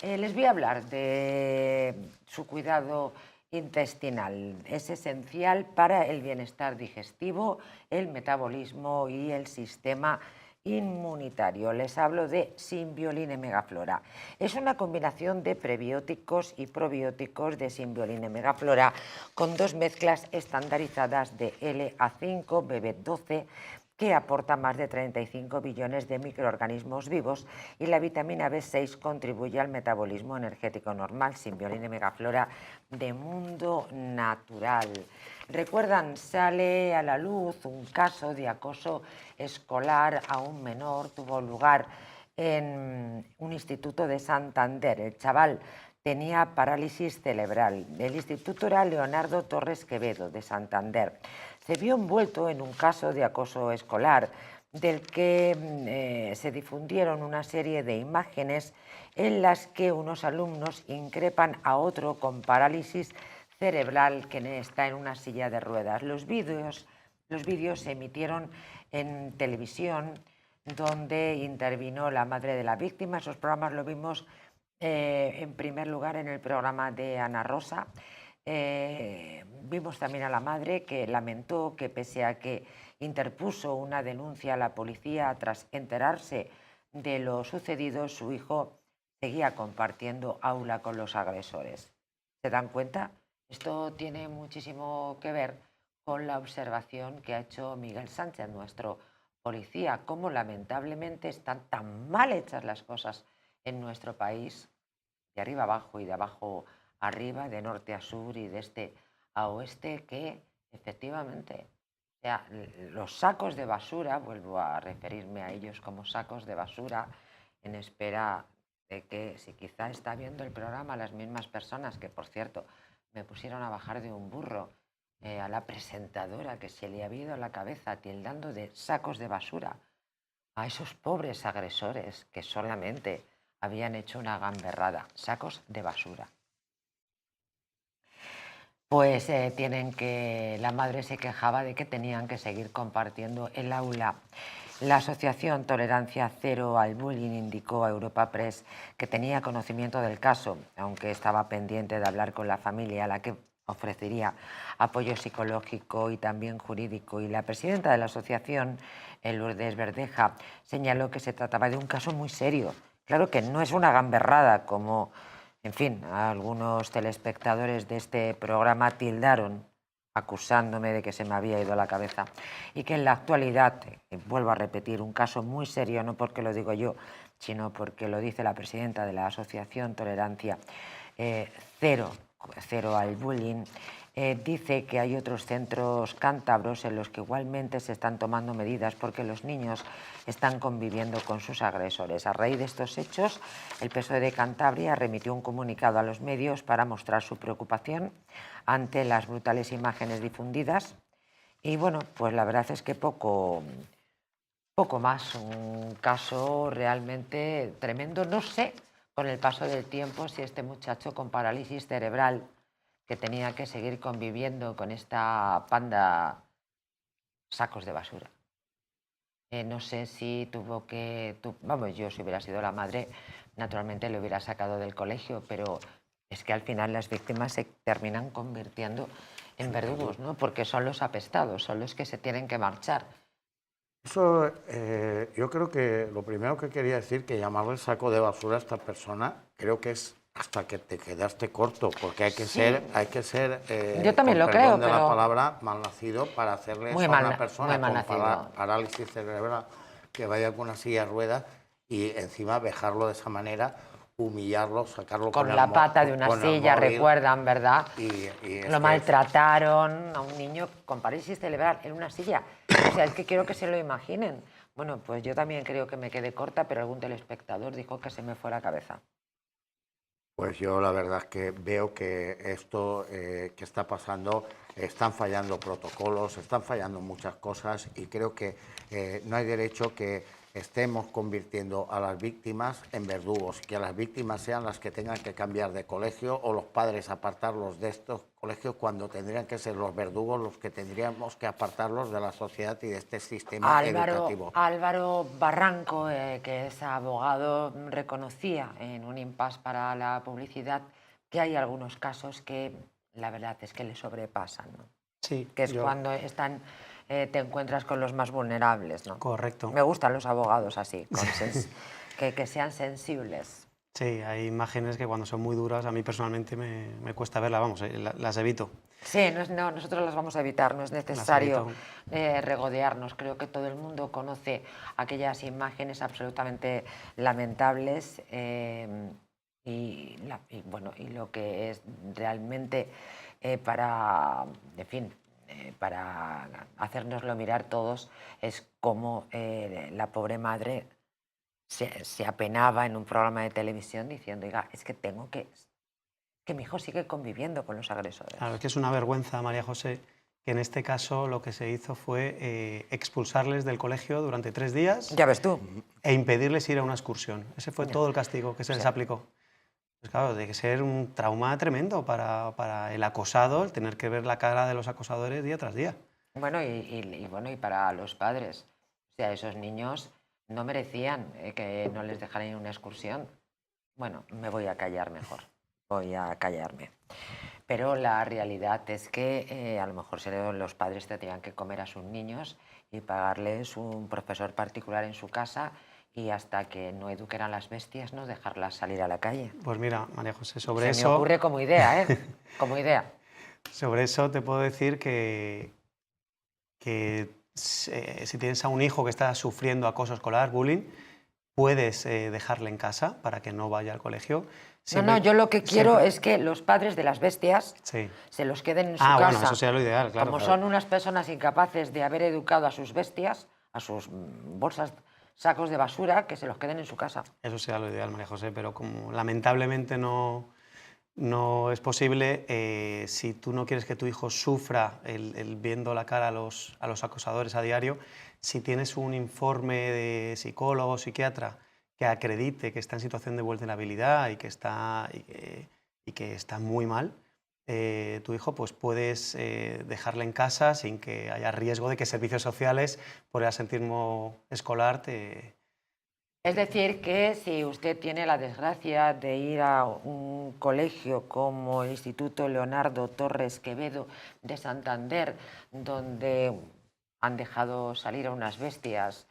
Les voy a hablar de su cuidado intestinal. Es esencial para el bienestar digestivo, el metabolismo y el sistema inmunitario. Les hablo de Symbioline Megaflora. Es una combinación de prebióticos y probióticos de Symbioline Megaflora con 2 mezclas estandarizadas de LA5, BB12 que aporta más de 35 billones de microorganismos vivos, y la vitamina B6 contribuye al metabolismo energético normal. Simbiolina y Megaflora de Mundo Natural. Recuerdan, sale a la luz un caso de acoso escolar a un menor. Tuvo lugar en un instituto de Santander. El chaval tenía parálisis cerebral. El instituto era Leonardo Torres Quevedo, de Santander. Se vio envuelto en un caso de acoso escolar del que se difundieron una serie de imágenes en las que unos alumnos increpan a otro con parálisis cerebral que está en una silla de ruedas. Los vídeos se emitieron en televisión, donde intervino la madre de la víctima. Esos programas lo vimos en primer lugar en el programa de Ana Rosa. Vimos también a la madre, que lamentó que, pese a que interpuso una denuncia a la policía tras enterarse de lo sucedido, su hijo seguía compartiendo aula con los agresores. ¿Se dan cuenta? Esto tiene muchísimo que ver con la observación que ha hecho Miguel Sánchez, nuestro policía, cómo lamentablemente están tan mal hechas las cosas en nuestro país, de arriba abajo y de abajo arriba, de norte a sur y de este a oeste, que efectivamente, o sea, los sacos de basura, vuelvo a referirme a ellos como sacos de basura, en espera de que, si quizá está viendo el programa las mismas personas que, por cierto, me pusieron a bajar de un burro a la presentadora, que se le había ido a la cabeza tildando de sacos de basura a esos pobres agresores que solamente habían hecho una gamberrada. Sacos de basura. Pues la madre se quejaba de que tenían que seguir compartiendo el aula. La asociación Tolerancia Cero al Bullying indicó a Europa Press que tenía conocimiento del caso, aunque estaba pendiente de hablar con la familia, a la que ofrecería apoyo psicológico y también jurídico. Y la presidenta de la asociación, Lourdes Verdeja, señaló que se trataba de un caso muy serio. Claro que no es una gamberrada, como, en fin, algunos telespectadores de este programa tildaron, acusándome de que se me había ido la cabeza, y que en la actualidad, vuelvo a repetir, un caso muy serio, no porque lo digo yo, sino porque lo dice la presidenta de la Asociación Tolerancia Cero al Bullying, dice que hay otros centros cántabros en los que igualmente se están tomando medidas porque los niños están conviviendo con sus agresores. A raíz de estos hechos, el PSOE de Cantabria remitió un comunicado a los medios para mostrar su preocupación ante las brutales imágenes difundidas. Y bueno, pues la verdad es que poco más, un caso realmente tremendo. No sé, con el paso del tiempo, si este muchacho con parálisis cerebral, que tenía que seguir conviviendo con esta panda sacos de basura, no sé si tuvo que... Vamos, yo, si hubiera sido la madre, naturalmente le hubiera sacado del colegio, pero es que al final las víctimas se terminan convirtiendo en verdugos, ¿no? Porque son los apestados, son los que se tienen que marchar.
Eso, yo creo que lo primero que quería decir, que llamarle saco de basura a esta persona, creo que es hasta que te quedaste corto, porque hay que ser,
yo también lo creo,
de la palabra, malnacido para hacerle eso a una persona con parálisis cerebral que vaya con una silla de ruedas y encima dejarlo de esa manera, humillarlo, sacarlo
con la pata de una silla, recuerdan, ¿verdad? Lo maltrataron a un niño con parálisis cerebral en una silla. O sea, es que quiero que se lo imaginen. Bueno, pues yo también creo que me quedé corta, pero algún telespectador dijo que se me fue la cabeza.
Pues yo la verdad es que veo que esto que está pasando, están fallando protocolos, están fallando muchas cosas, y creo que no hay derecho que estemos convirtiendo a las víctimas en verdugos, que a las víctimas sean las que tengan que cambiar de colegio o los padres apartarlos de estos colegios, cuando tendrían que ser los verdugos los que tendríamos que apartarlos de la sociedad y de este sistema educativo.
Álvaro Barranco, que es abogado, reconocía en un impasse para la publicidad que hay algunos casos que la verdad es que le sobrepasan, ¿no?
Sí.
Que es cuando te encuentras con los más vulnerables, ¿no?
Correcto.
Me gustan los abogados así, que sean sensibles.
Sí, hay imágenes que cuando son muy duras a mí personalmente me cuesta verlas, vamos, las evito.
Sí, no, nosotros las vamos a evitar, no es
Las
necesario
evito.
regodearnos. Creo que todo el mundo conoce aquellas imágenes absolutamente lamentables bueno, y lo que es realmente en fin, para hacérnoslo mirar todos es cómo la pobre madre se apenaba en un programa de televisión diciendo, oiga, es que que mi hijo sigue conviviendo con los agresores.
Claro, es que es una vergüenza, María José, que en este caso lo que se hizo fue expulsarles del colegio durante 3 días
Ya ves tú.
e impedirles ir a una excursión. Ese fue
Ya.
todo el castigo que se les aplicó. Pues claro, de que ser un trauma tremendo para el acosado, el tener que ver la cara de los acosadores día tras día.
Bueno, bueno, y para los padres. O sea, esos niños no merecían que no les dejaran ir a una excursión. Bueno, me voy a callar mejor. Voy a callarme. Pero la realidad es que a lo mejor los padres tendrían que comer a sus niños y pagarles un profesor particular en su casa y hasta que no eduquen las bestias no dejarlas salir a la calle.
Pues mira, María José,
Se me ocurre como idea, ¿eh? Como idea.
Sobre eso te puedo decir que si tienes a un hijo que está sufriendo acoso escolar, bullying, puedes dejarle en casa para que no vaya al colegio.
No, yo lo que quiero es que los padres de las bestias se los queden en su casa.
Bueno, eso sería lo ideal, claro.
Como son unas personas incapaces de haber educado a sus bestias, a sus bolsas, sacos de basura, que se los queden en su casa.
Eso sería lo ideal, María José, pero como lamentablemente no es posible, si tú no quieres que tu hijo sufra el viendo la cara a los acosadores a diario, si tienes un informe de psicólogo o psiquiatra que acredite que está en situación de vulnerabilidad y que está muy mal, tu hijo, pues puedes dejarle en casa sin que haya riesgo de que servicios sociales, por el asentismo escolar,
Es decir, que si usted tiene la desgracia de ir a un colegio como el Instituto Leonardo Torres Quevedo de Santander, donde han dejado salir a unas bestias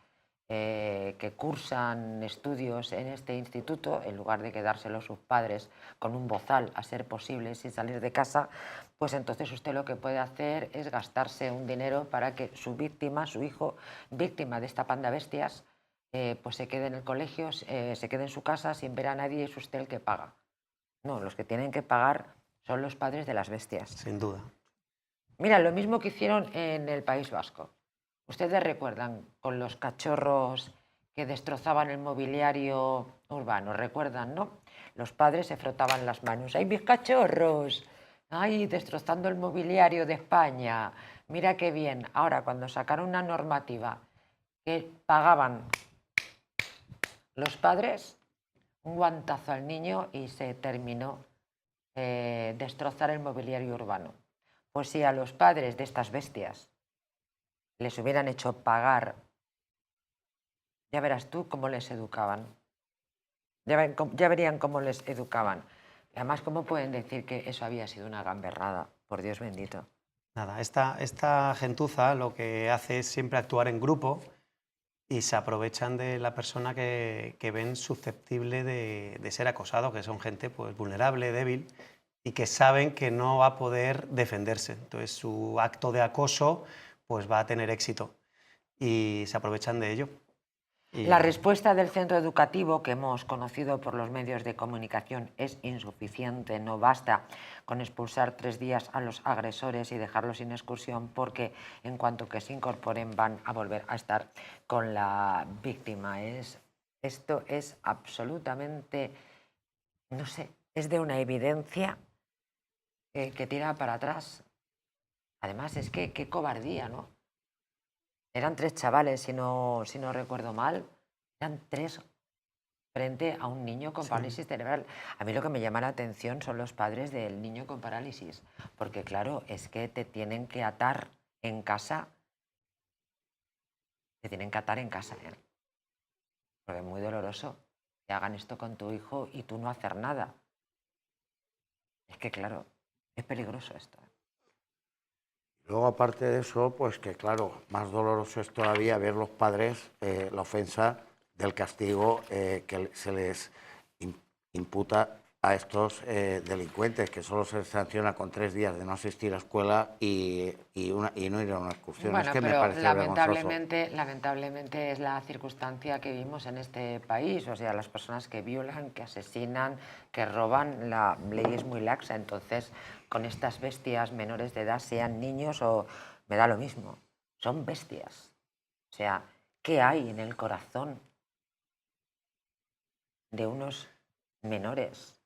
que cursan estudios en este instituto, en lugar de quedárselos sus padres con un bozal, a ser posible, sin salir de casa, pues entonces usted lo que puede hacer es gastarse un dinero para que su víctima, su hijo, víctima de esta panda de bestias, pues se quede en el colegio, se quede en su casa sin ver a nadie y es usted el que paga. No, los que tienen que pagar son los padres de las bestias.
Sin duda.
Mira, lo mismo que hicieron en el País Vasco. Ustedes recuerdan con los cachorros que destrozaban el mobiliario urbano, recuerdan, ¿no? Los padres se frotaban las manos. ¡Ay, mis cachorros! ¡Ay, destrozando el mobiliario de España! Mira qué bien. Ahora, cuando sacaron una normativa que pagaban los padres, un guantazo al niño y se terminó destrozar el mobiliario urbano. Pues si a los padres de estas bestias les hubieran hecho pagar, ya verás tú cómo les educaban. Ya verían cómo les educaban. Además, ¿cómo pueden decir que eso había sido una gamberrada? Por Dios bendito.
Nada, esta gentuza lo que hace es siempre actuar en grupo y se aprovechan de la persona que ven susceptible de ser acosado, que son gente pues, vulnerable, débil, y que saben que no va a poder defenderse. Entonces su acto de acoso pues, va a tener éxito y se aprovechan de ello.
La respuesta del centro educativo que hemos conocido por los medios de comunicación es insuficiente. No basta con expulsar 3 días a los agresores y dejarlos sin excursión, porque en cuanto que se incorporen van a volver a estar con la víctima. Esto es absolutamente, no sé, es de una evidencia que tira para atrás. Además, es que qué cobardía, ¿no? Eran 3 chavales, si no recuerdo mal. Eran 3 frente a un niño con parálisis cerebral. A mí lo que me llama la atención son los padres del niño con parálisis. Porque, claro, es que te tienen que atar en casa. Te tienen que atar en casa, ¿eh? Porque es muy doloroso que hagan esto con tu hijo y tú no hacer nada. Es que, claro, es peligroso esto.
Luego, aparte de eso, pues que claro, más doloroso es todavía ver los padres la ofensa del castigo que se les imputa a estos delincuentes, que solo se sanciona con 3 días de no asistir a escuela y no ir a una excursión.
Bueno,
Es que me
pero
parece vergonzoso.
lamentablemente es la circunstancia que vivimos en este país. O sea, las personas que violan, que asesinan, que roban, la ley es muy laxa. Entonces, con estas bestias menores de edad, sean niños o me da lo mismo, son bestias. O sea, ¿qué hay en el corazón de unos menores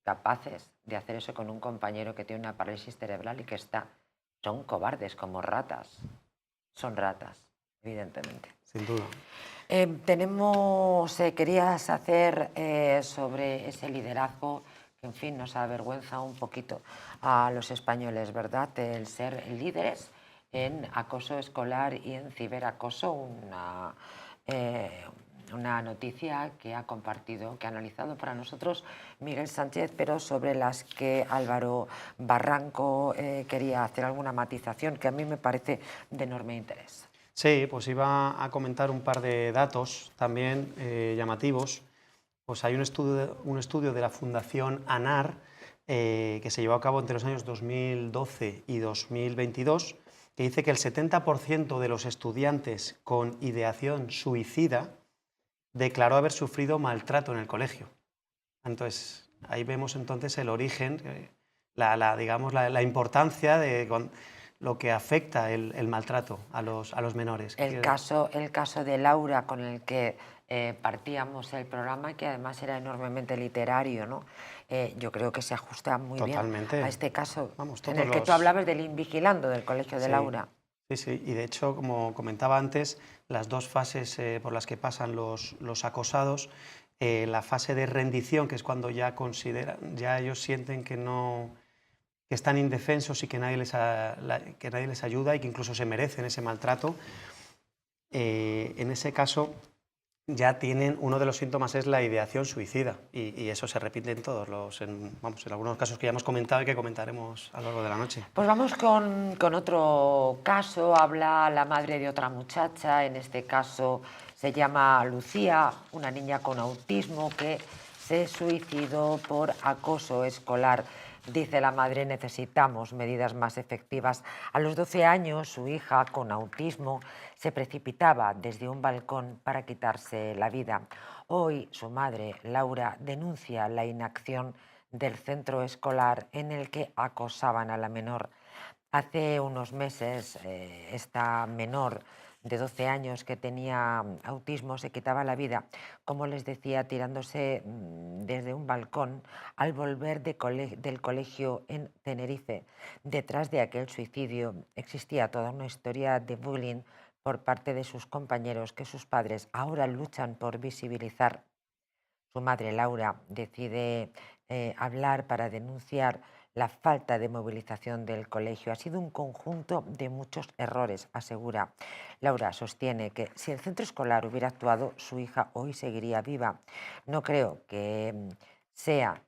capaces de hacer eso con un compañero que tiene una parálisis cerebral y que está? Son cobardes como ratas. Son ratas, evidentemente.
Sin duda.
Querías hacer sobre ese liderazgo que, en fin, nos avergüenza un poquito a los españoles, ¿verdad? El ser líderes en acoso escolar y en ciberacoso, una noticia que ha compartido, que ha analizado para nosotros Miguel Sánchez, pero sobre las que Álvaro Barranco quería hacer alguna matización que a mí me parece de enorme interés.
Sí, pues iba a comentar un par de datos también llamativos. Pues hay un estudio de la Fundación ANAR que se llevó a cabo entre los años 2012 y 2022, que dice que el 70% de los estudiantes con ideación suicida declaró haber sufrido maltrato en el colegio. Entonces, ahí vemos entonces el origen, digamos, la importancia de lo que afecta el maltrato a los menores.
El caso de Laura, con el que partíamos el programa, que además era enormemente literario, ¿no? Yo creo que se ajusta muy
Totalmente.
bien a este caso.
Vamos,
en el que tú hablabas del Invigilando del colegio de Laura.
Sí, sí, y de hecho, como comentaba antes, las dos fases por las que pasan los acosados, la fase de rendición, que es cuando ya ellos sienten que están indefensos y que nadie les ayuda y que incluso se merecen ese maltrato, en ese caso ya tienen, uno de los síntomas es la ideación suicida, y eso se repite en todos en algunos casos que ya hemos comentado y que comentaremos a lo largo de la noche.
Pues vamos con otro caso. Habla la madre de otra muchacha, en este caso se llama Lucía, una niña con autismo que se suicidó por acoso escolar. Dice la madre, necesitamos medidas más efectivas. A los 12 años, su hija con autismo se precipitaba desde un balcón para quitarse la vida. Hoy su madre, Laura, denuncia la inacción del centro escolar en el que acosaban a la menor. Hace unos meses, esta menor de 12 años que tenía autismo se quitaba la vida, como les decía, tirándose desde un balcón al volver del colegio en Tenerife. Detrás de aquel suicidio existía toda una historia de bullying por parte de sus compañeros que sus padres ahora luchan por visibilizar. Su madre, Laura, decide hablar para denunciar la falta de movilización del colegio. Ha sido un conjunto de muchos errores, asegura. Laura sostiene que si el centro escolar hubiera actuado, su hija hoy seguiría viva. No creo que sea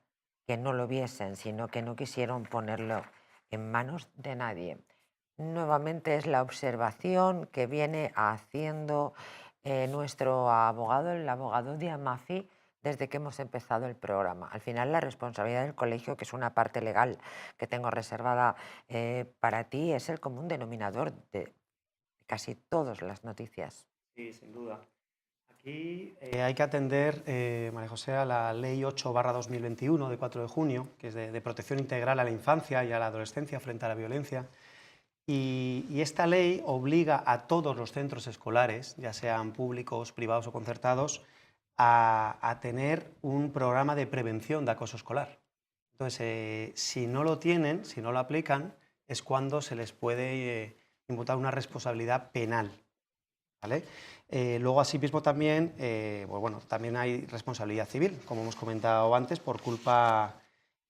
que no lo viesen, sino que no quisieron ponerlo en manos de nadie. Nuevamente es la observación que viene haciendo nuestro abogado, el abogado de Amafi, desde que hemos empezado el programa. Al final, la responsabilidad del colegio, que es una parte legal que tengo reservada para ti, es el común denominador de casi todas las noticias.
Sí, sin duda. Aquí hay que atender, María José, a la Ley 8/2021 de 4 de junio, que es de protección integral a la infancia y a la adolescencia frente a la violencia. Y esta ley obliga a todos los centros escolares, ya sean públicos, privados o concertados, a tener un programa de prevención de acoso escolar. Entonces, si no lo tienen, si no lo aplican, es cuando se les puede imputar una responsabilidad penal, ¿vale? Luego, asimismo, también, también hay responsabilidad civil, como hemos comentado antes, por culpa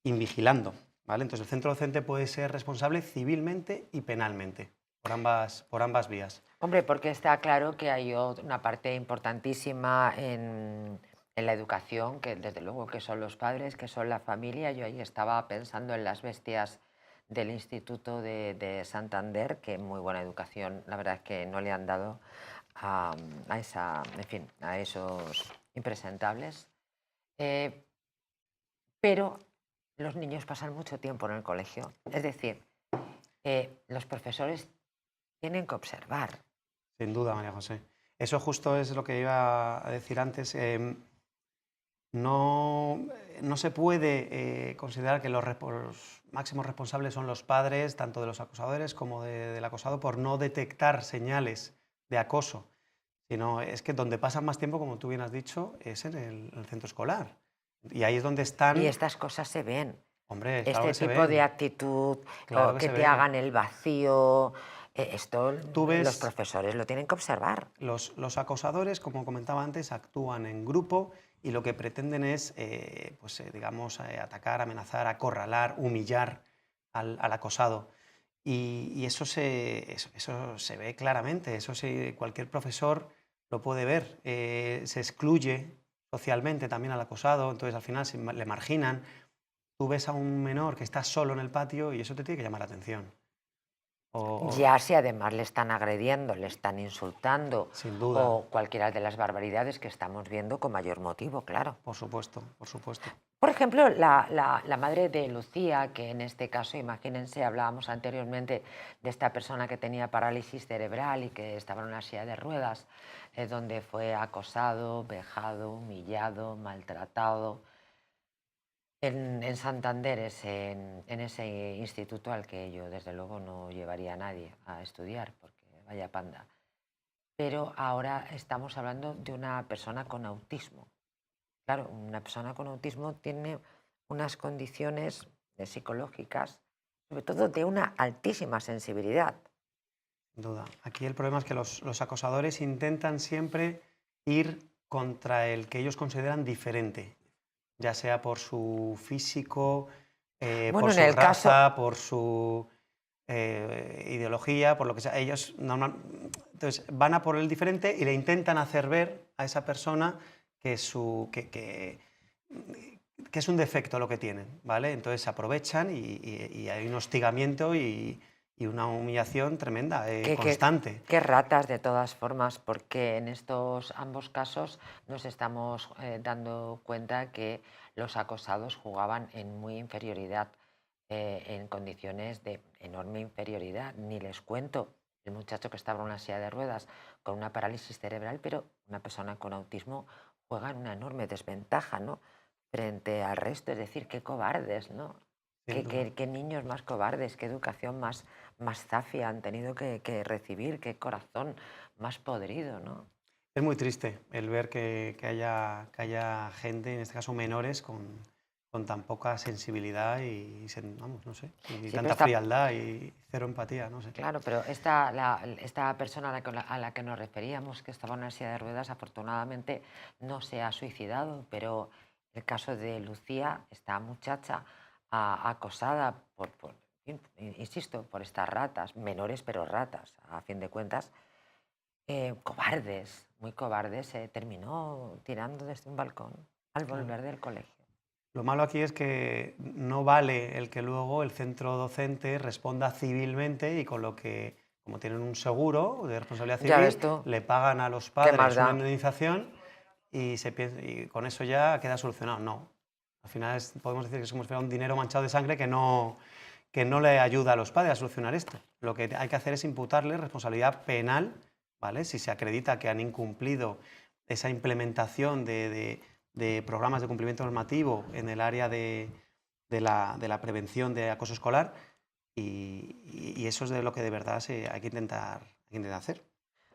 invigilando, ¿vale? Entonces, el centro docente puede ser responsable civilmente y penalmente, por ambas vías.
Hombre, porque está claro que hay una parte importantísima en la educación, que desde luego que son los padres, que son la familia. Yo ahí estaba pensando en las bestias del Instituto de Santander, que muy buena educación, la verdad es que no le han dado a esos impresentables. pero los niños pasan mucho tiempo en el colegio. Es decir, los profesores tienen que observar.
Sin duda, María José. Eso justo es lo que iba a decir antes. No se puede considerar que los máximos responsables son los padres, tanto de los acosadores como del acosado, por no detectar señales de acoso, sino es que donde pasan más tiempo, como tú bien has dicho, es en el centro escolar. Y ahí es donde están...
Y estas cosas se ven.
Hombre, claro que se
Tipo de
ven.
actitud,
Claro
o
que
que
se
te
ve.
hagan el vacío, esto
Tú ves-
los profesores lo tienen que observar.
Los acosadores, como comentaba antes, actúan en grupo y lo que pretenden es, digamos, atacar, amenazar, acorralar, humillar al acosado. Y eso se ve claramente, cualquier profesor lo puede ver. Se excluye socialmente también al acosado, entonces al final le marginan. Tú ves a un menor que está solo en el patio y eso te tiene que llamar la atención.
Ya si además le están agrediendo, le están insultando,
Sin duda.
o cualquiera de las barbaridades que estamos viendo con mayor motivo, claro.
Por supuesto, por supuesto.
Por ejemplo, la madre de Lucía, que en este caso, imagínense, hablábamos anteriormente de esta persona que tenía parálisis cerebral y que estaba en una silla de ruedas, donde fue acosado, vejado, humillado, maltratado. En Santander, en ese instituto al que yo desde luego no llevaría a nadie a estudiar, porque vaya panda. Pero ahora estamos hablando de una persona con autismo. Claro, una persona con autismo tiene unas condiciones psicológicas, sobre todo de una altísima sensibilidad.
Sin duda. Aquí el problema es que los acosadores intentan siempre ir contra el que ellos consideran diferente, ya sea por su físico,
Bueno,
por
en
su
el caso-
raza, por su ideología, por lo que sea. Ellos entonces van a por el diferente y le intentan hacer ver a esa persona que es un defecto lo que tienen, ¿vale? Entonces se aprovechan y hay un hostigamiento y una humillación tremenda, constante.
Qué ratas de todas formas, porque en estos ambos casos nos estamos dando cuenta que los acosados jugaban en muy inferioridad, en condiciones de enorme inferioridad. Ni les cuento el muchacho que estaba en una silla de ruedas con una parálisis cerebral, pero una persona con autismo juega en una enorme desventaja, ¿no?, frente al resto. Es decir, qué cobardes, ¿no?
Sin duda.
Qué niños más cobardes, qué educación más zafia han tenido que recibir, qué corazón más podrido, ¿no?
Es muy triste el ver que haya gente, en este caso menores, con tan poca sensibilidad vamos, no sé, y
pero
tanta
esta-
frialdad y cero empatía, no sé.
Claro, pero esta persona a la que nos referíamos, que estaba en una silla de ruedas, afortunadamente no se ha suicidado, pero el caso de Lucía, esta muchacha acosada insisto, por estas ratas, menores pero ratas, a fin de cuentas, cobardes, muy cobardes, terminó tirando desde un balcón al volver del colegio.
Lo malo aquí es que no vale el que luego el centro docente responda civilmente y con lo que, como tienen un seguro de responsabilidad
Ya ves
civil,
tú.
le pagan a los
más
padres
da?
una indemnización y con eso ya queda solucionado. No. Al final podemos decir que es como si fuera un dinero manchado de sangre que no le ayuda a los padres a solucionar esto. Lo que hay que hacer es imputarle responsabilidad penal, ¿vale? Si se acredita que han incumplido esa implementación de programas de cumplimiento normativo en el área de la prevención de acoso escolar y eso es de lo que de verdad hay que intentar hacer.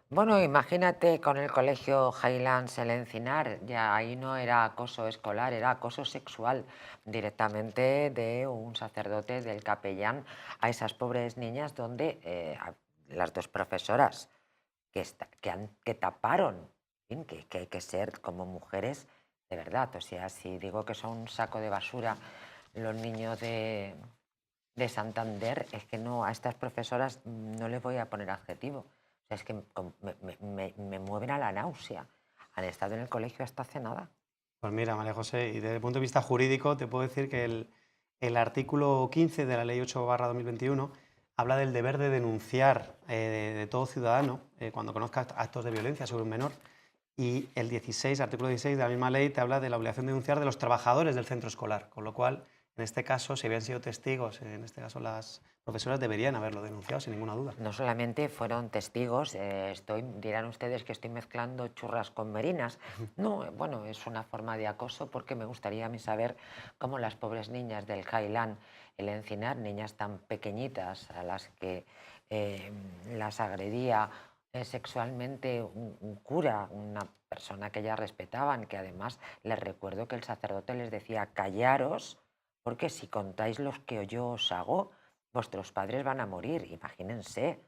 Bueno, imagínate con el colegio Highlands El Encinar, ya ahí no era acoso escolar, era acoso sexual directamente de un sacerdote, del capellán, a esas pobres niñas donde las dos profesoras que taparon, en fin, que hay que ser como mujeres de verdad. O sea, si digo que son un saco de basura los niños de Santander, es que no, a estas profesoras no les voy a poner adjetivo. O sea, es que me mueven a la náusea. Han estado en el colegio hasta hace nada.
Pues mira, María José, y desde el punto de vista jurídico te puedo decir que el artículo 15 de la Ley 8/2021 habla del deber de denunciar de todo ciudadano cuando conozca actos de violencia sobre un menor. Y el 16, artículo 16 de la misma ley te habla de la obligación de denunciar de los trabajadores del centro escolar, con lo cual, en este caso, si habían sido testigos, en este caso las profesoras deberían haberlo denunciado sin ninguna duda.
No solamente fueron testigos, dirán ustedes que estoy mezclando churras con merinas. No, bueno, es una forma de acoso porque me gustaría a mí saber cómo las pobres niñas del Jailán, el Encinar, niñas tan pequeñitas a las que las agredía sexualmente un cura, una persona que ellas respetaban, que además les recuerdo que el sacerdote les decía callaros, porque si contáis los que yo os hago, vuestros padres van a morir, imagínense.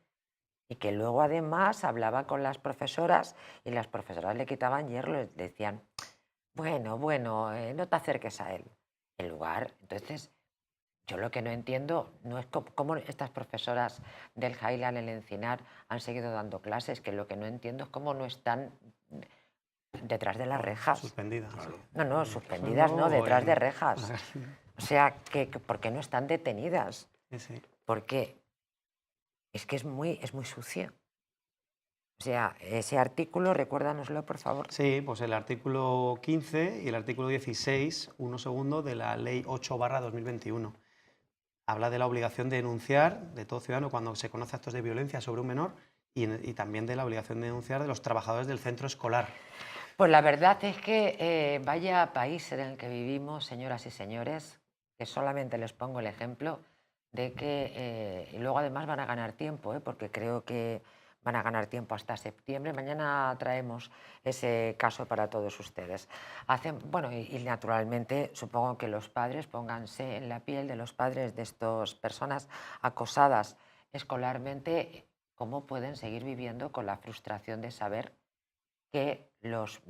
Y que luego además hablaba con las profesoras y las profesoras le quitaban hierro, les decían, bueno, no te acerques a él. En lugar, entonces, yo lo que no entiendo no es cómo estas profesoras del Jailán, el Encinar, han seguido dando clases, que lo que no entiendo es cómo no están detrás de las rejas.
Suspendidas.
No, suspendidas no, detrás de rejas. O sea, ¿por qué no están detenidas?
Sí.
Porque es que es muy sucio. O sea, ese artículo, recuérdanoslo, por favor.
Sí, pues el artículo 15 y el artículo 16, 1 segundo, de la Ley 8/2021. Habla de la obligación de denunciar de todo ciudadano cuando se conoce actos de violencia sobre un menor y también de la obligación de denunciar de los trabajadores del centro escolar.
Pues la verdad es que vaya país en el que vivimos, señoras y señores, que solamente les pongo el ejemplo de que y luego además van a ganar tiempo, porque creo que van a ganar tiempo hasta septiembre. Mañana traemos ese caso para todos ustedes. Bueno, y naturalmente supongo que los padres, pónganse en la piel de los padres de estas personas acosadas escolarmente, cómo pueden seguir viviendo con la frustración de saber que los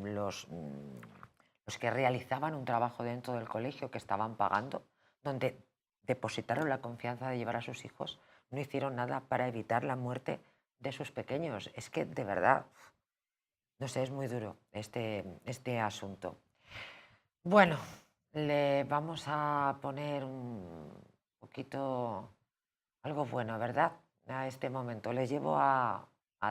que realizaban un trabajo dentro del colegio que estaban pagando, donde depositaron la confianza de llevar a sus hijos, no hicieron nada para evitar la muerte de sus pequeños. Es que, de verdad, no sé, es muy duro este asunto. Bueno, le vamos a poner un poquito algo bueno, ¿verdad? A este momento. Les llevo a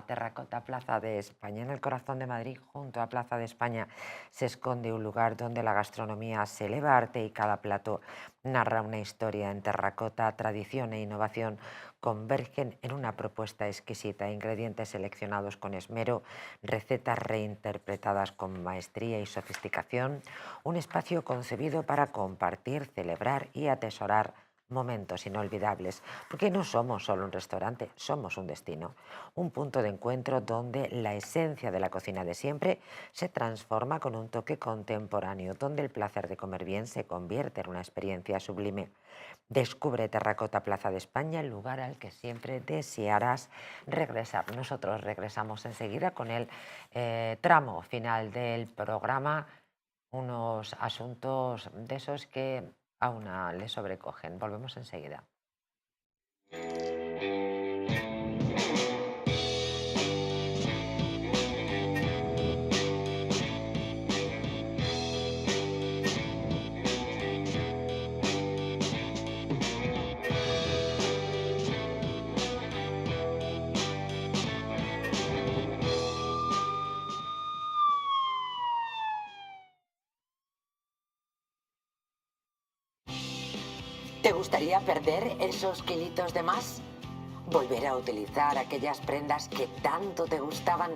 Terracota, Plaza de España. En el corazón de Madrid, junto a Plaza de España, se esconde un lugar donde la gastronomía se eleva a arte y cada plato narra una historia. En terracota, tradición e innovación convergen en una propuesta exquisita, ingredientes seleccionados con esmero, recetas reinterpretadas con maestría y sofisticación, un espacio concebido para compartir, celebrar y atesorar momentos inolvidables, porque no somos solo un restaurante, somos un destino, un punto de encuentro donde la esencia de la cocina de siempre se transforma con un toque contemporáneo, donde el placer de comer bien se convierte en una experiencia sublime. Descubre Terracota Plaza de España, el lugar al que siempre desearás regresar. Nosotros regresamos enseguida con el tramo final del programa, unos asuntos de esos que a una le sobrecogen. Volvemos enseguida. ¿Te gustaría perder esos kilitos de más? ¿Volver a utilizar aquellas prendas que tanto te gustaban?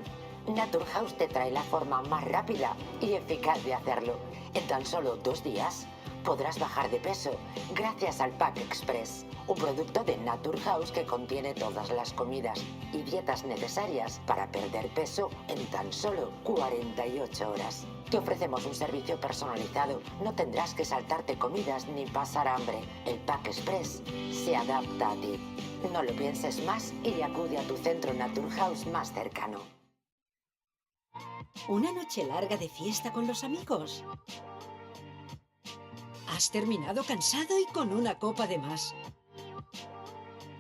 Naturhaus te trae la forma más rápida y eficaz de hacerlo. En tan solo 2 días podrás bajar de peso gracias al Pack Express, un producto de Naturhaus que contiene todas las comidas y dietas necesarias para perder peso en tan solo 48 horas. Te ofrecemos un servicio personalizado. No tendrás que saltarte comidas ni pasar hambre. El Pack Express se adapta a ti. No lo pienses más y acude a tu centro Naturhaus más cercano.
¿Una noche larga de fiesta con los amigos? ¿Has terminado cansado y con una copa de más?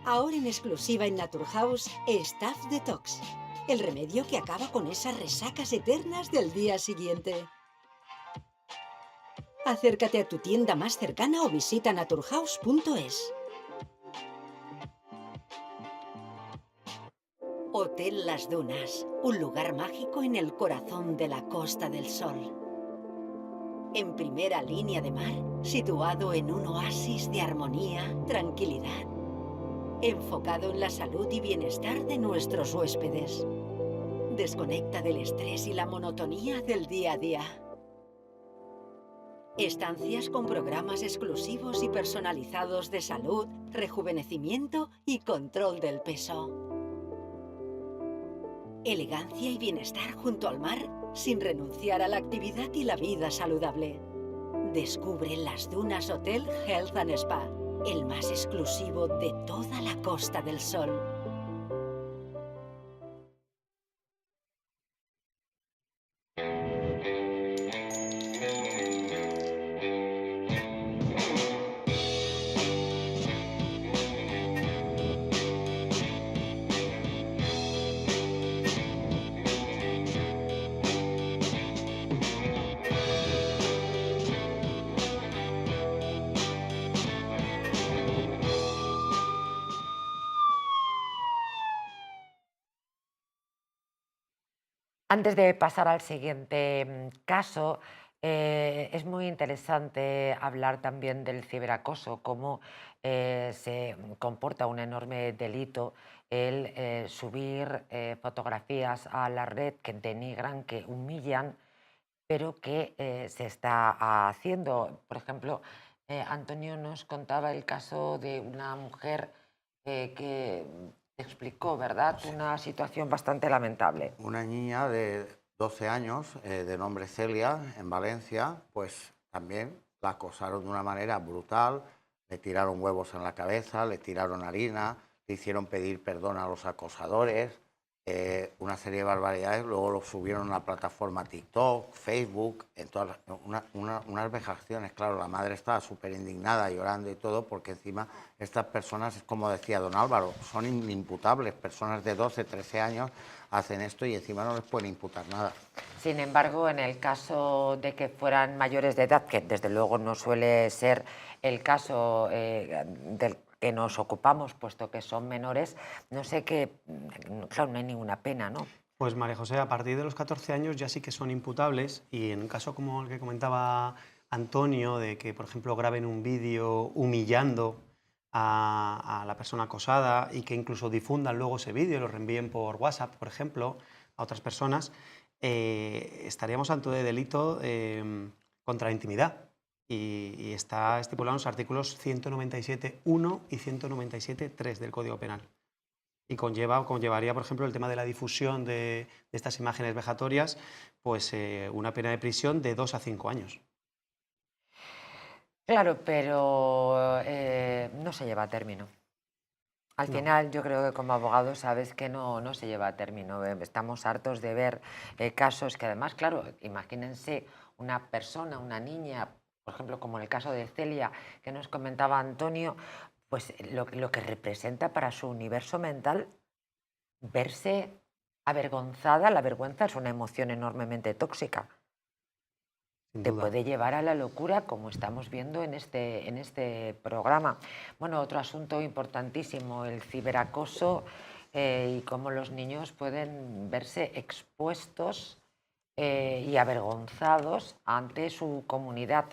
Ahora en exclusiva en Naturhaus, Staff Detox. El remedio que acaba con esas resacas eternas del día siguiente. Acércate a tu tienda más cercana o visita naturhaus.es. Hotel Las Dunas, un lugar mágico en el corazón de la Costa del Sol. En primera línea de mar, situado en un oasis de armonía, tranquilidad, enfocado en la salud y bienestar de nuestros huéspedes. Desconecta del estrés y la monotonía del día a día. Estancias con programas exclusivos y personalizados de salud, rejuvenecimiento y control del peso. Elegancia y bienestar junto al mar, sin renunciar a la actividad y la vida saludable. Descubre Las Dunas Hotel Health and Spa, el más exclusivo de toda la Costa del Sol.
Antes de pasar al siguiente caso, es muy interesante hablar también del ciberacoso, cómo se comporta un enorme delito el subir fotografías a la red que denigran, que humillan, pero que se está haciendo. Por ejemplo, Antonio nos contaba el caso de una mujer que explicó, ¿verdad?, una situación bastante lamentable.
Una niña de 12 años, de nombre Celia, en Valencia, pues también la acosaron de una manera brutal, le tiraron huevos en la cabeza, le tiraron harina, le hicieron pedir perdón a los acosadores, una serie de barbaridades, luego lo subieron a una plataforma TikTok, Facebook, en todas unas vejaciones. Claro, la madre estaba súper indignada, llorando y todo, porque encima estas personas, como decía don Álvaro, son inimputables. Personas de 12, 13 años hacen esto y encima no les pueden imputar nada.
Sin embargo, en el caso de que fueran mayores de edad, que desde luego no suele ser el caso del que nos ocupamos, puesto que son menores, no sé qué, claro, no hay ninguna pena, ¿no?
Pues María José, a partir de los 14 años ya sí que son imputables, y en un caso como el que comentaba Antonio, de que, por ejemplo, graben un vídeo humillando a la persona acosada y que incluso difundan luego ese vídeo y lo reenvíen por WhatsApp, por ejemplo, a otras personas, estaríamos ante de delito contra la intimidad. Y está estipulado en los artículos 197.1 y 197.3 del Código Penal. Y conllevaría, por ejemplo, el tema de la difusión de estas imágenes vejatorias, pues una pena de prisión de 2 a 5 años.
Claro, pero no se lleva a término. Al final, yo creo que como abogado sabes que no se lleva a término. Estamos hartos de ver casos que además, claro, imagínense una persona, una niña, por ejemplo, como en el caso de Celia, que nos comentaba Antonio, pues lo que representa para su universo mental verse avergonzada. La vergüenza es una emoción enormemente tóxica.
Sin
Te
duda.
puede llevar a la locura, como estamos viendo en este programa. Bueno, otro asunto importantísimo, el ciberacoso y cómo los niños pueden verse expuestos y avergonzados ante su comunidad.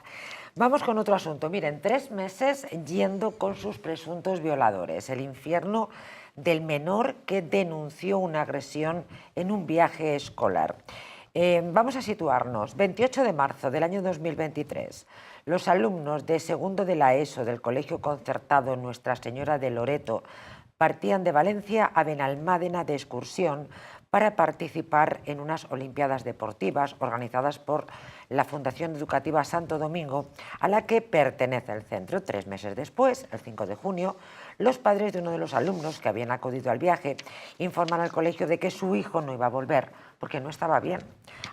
Vamos con otro asunto. Miren, 3 meses yendo con sus presuntos violadores. El infierno del menor que denunció una agresión en un viaje escolar. Vamos a situarnos. 28 de marzo del año 2023. Los alumnos de segundo de la ESO del Colegio Concertado Nuestra Señora de Loreto partían de Valencia a Benalmádena de excursión para participar en unas Olimpiadas Deportivas organizadas por la Fundación Educativa Santo Domingo, a la que pertenece el centro. 3 meses después, el 5 de junio, los padres de uno de los alumnos que habían acudido al viaje informan al colegio de que su hijo no iba a volver porque no estaba bien.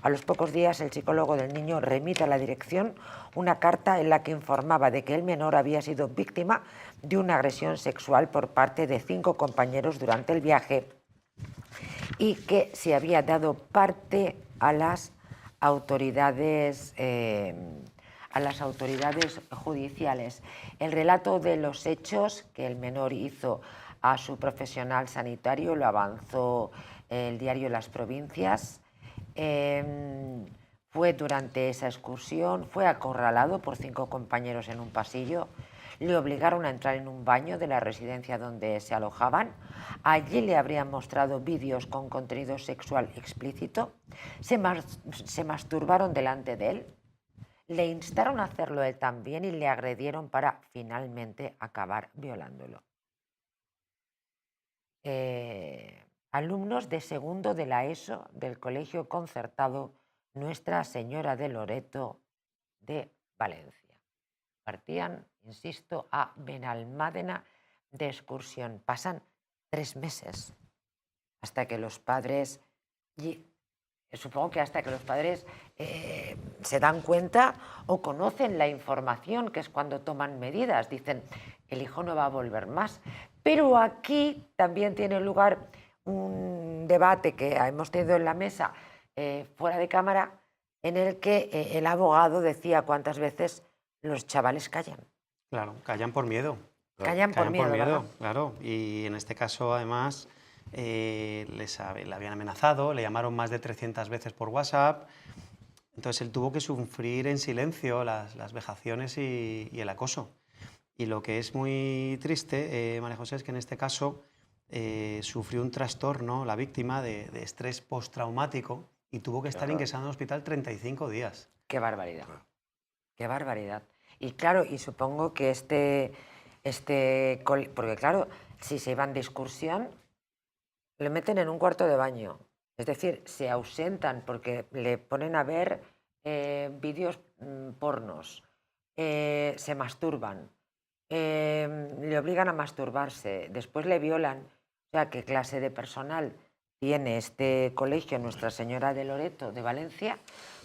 A los pocos días, el psicólogo del niño remite a la dirección una carta en la que informaba de que el menor había sido víctima de una agresión sexual por parte de 5 compañeros durante el viaje y que se había dado parte a las autoridades judiciales. El relato de los hechos que el menor hizo a su profesional sanitario, lo avanzó el diario Las Provincias. Fue durante esa excursión, fue acorralado por 5 compañeros en un pasillo, le obligaron a entrar en un baño de la residencia donde se alojaban. Allí le habrían mostrado vídeos con contenido sexual explícito, se masturbaron delante de él, le instaron a hacerlo él también y le agredieron para finalmente acabar violándolo. Alumnos de segundo de la ESO del Colegio Concertado Nuestra Señora de Loreto de Valencia. Partían, insisto, a Benalmádena de excursión. Pasan 3 meses hasta que los padres, supongo que hasta que los padres se dan cuenta o conocen la información, que es cuando toman medidas. Dicen, el hijo no va a volver más. Pero aquí también tiene lugar un debate que hemos tenido en la mesa fuera de cámara, en el que el abogado decía cuántas veces los chavales callan.
Claro, callan por miedo.
Callan por miedo,
claro. Y en este caso, además, le habían amenazado, le llamaron más de 300 veces por WhatsApp. Entonces él tuvo que sufrir en silencio las vejaciones y el acoso. Y lo que es muy triste, María José, es que en este caso sufrió un trastorno, la víctima, de estrés postraumático y tuvo que estar ingresado en el hospital 35 días.
¡Qué barbaridad! ¡Qué barbaridad! Y claro, y supongo que porque claro, si se iban de excursión, le meten en un cuarto de baño. Es decir, se ausentan porque le ponen a ver vídeos pornos, se masturban, le obligan a masturbarse, después le violan. O sea, ¿qué clase de personal tiene este colegio Nuestra Señora de Loreto de Valencia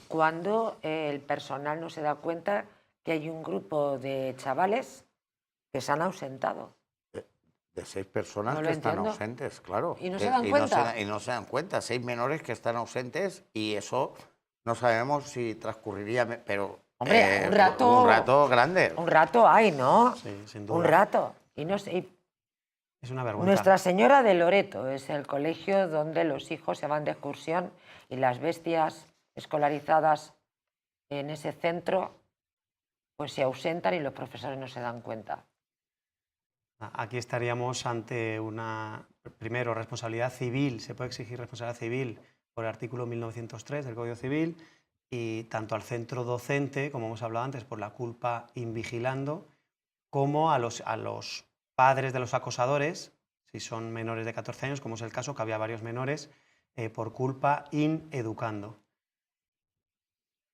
cuando el personal no se da cuenta que hay un grupo de chavales que se han ausentado?
De 6 personas
No lo
que están
entiendo.
ausentes, claro.
¿Y no se dan cuenta?
Y no se dan cuenta. 6 menores que están ausentes y eso no sabemos si transcurriría, pero...
Hombre,
un rato grande.
Un rato hay, ¿no?
Sí, sin duda.
Un rato. Y no sé,
Es una vergüenza.
Nuestra Señora de Loreto es el colegio donde los hijos se van de excursión y las bestias escolarizadas en ese centro pues se ausentan y los profesores no se dan cuenta.
Aquí estaríamos ante una, primero, responsabilidad civil. Se puede exigir responsabilidad civil por el artículo 1903 del Código Civil y tanto al centro docente, como hemos hablado antes, por la culpa invigilando, como a los padres de los acosadores, si son menores de 14 años, como es el caso, que había varios menores, por culpa ineducando.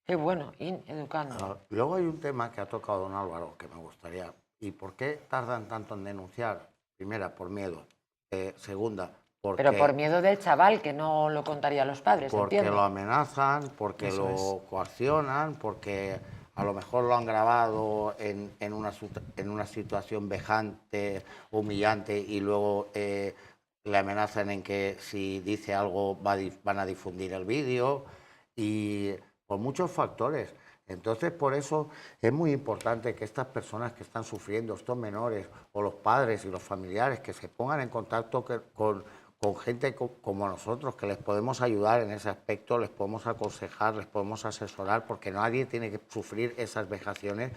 Qué bueno, educando.
Luego hay un tema que ha tocado don Álvaro que me gustaría. ¿Y por qué tardan tanto en denunciar? Primera, por miedo. Segunda, porque...
Pero por miedo del chaval, que no lo contaría a los padres,
porque
entiendo.
lo amenazan, porque
Eso
lo coaccionan, porque a lo mejor lo han grabado en una situación vejante, humillante, y luego le amenazan en que si dice algo van a difundir el vídeo, y por muchos factores. Entonces, por eso es muy importante que estas personas que están sufriendo, estos menores, o los padres y los familiares, que se pongan en contacto con gente como nosotros, que les podemos ayudar en ese aspecto, les podemos aconsejar, les podemos asesorar, porque nadie tiene que sufrir esas vejaciones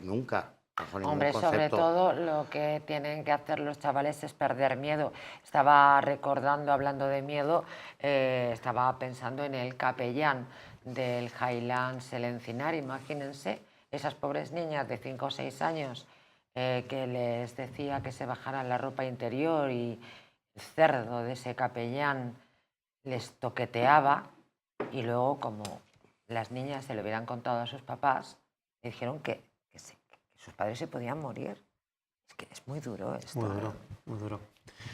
nunca. Bajo ningún
Hombre,
concepto.
sobre todo lo que tienen que hacer los chavales es perder miedo. Estaba recordando, hablando de miedo, estaba pensando en el capellán del Highlands El Encinar. Imagínense esas pobres niñas de 5 o 6 años que les decía que se bajaran la ropa interior y el cerdo de ese capellán les toqueteaba, y luego, como las niñas se lo hubieran contado a sus papás, le dijeron que sus padres se podían morir. Es que es muy duro esto.
Muy duro, muy duro.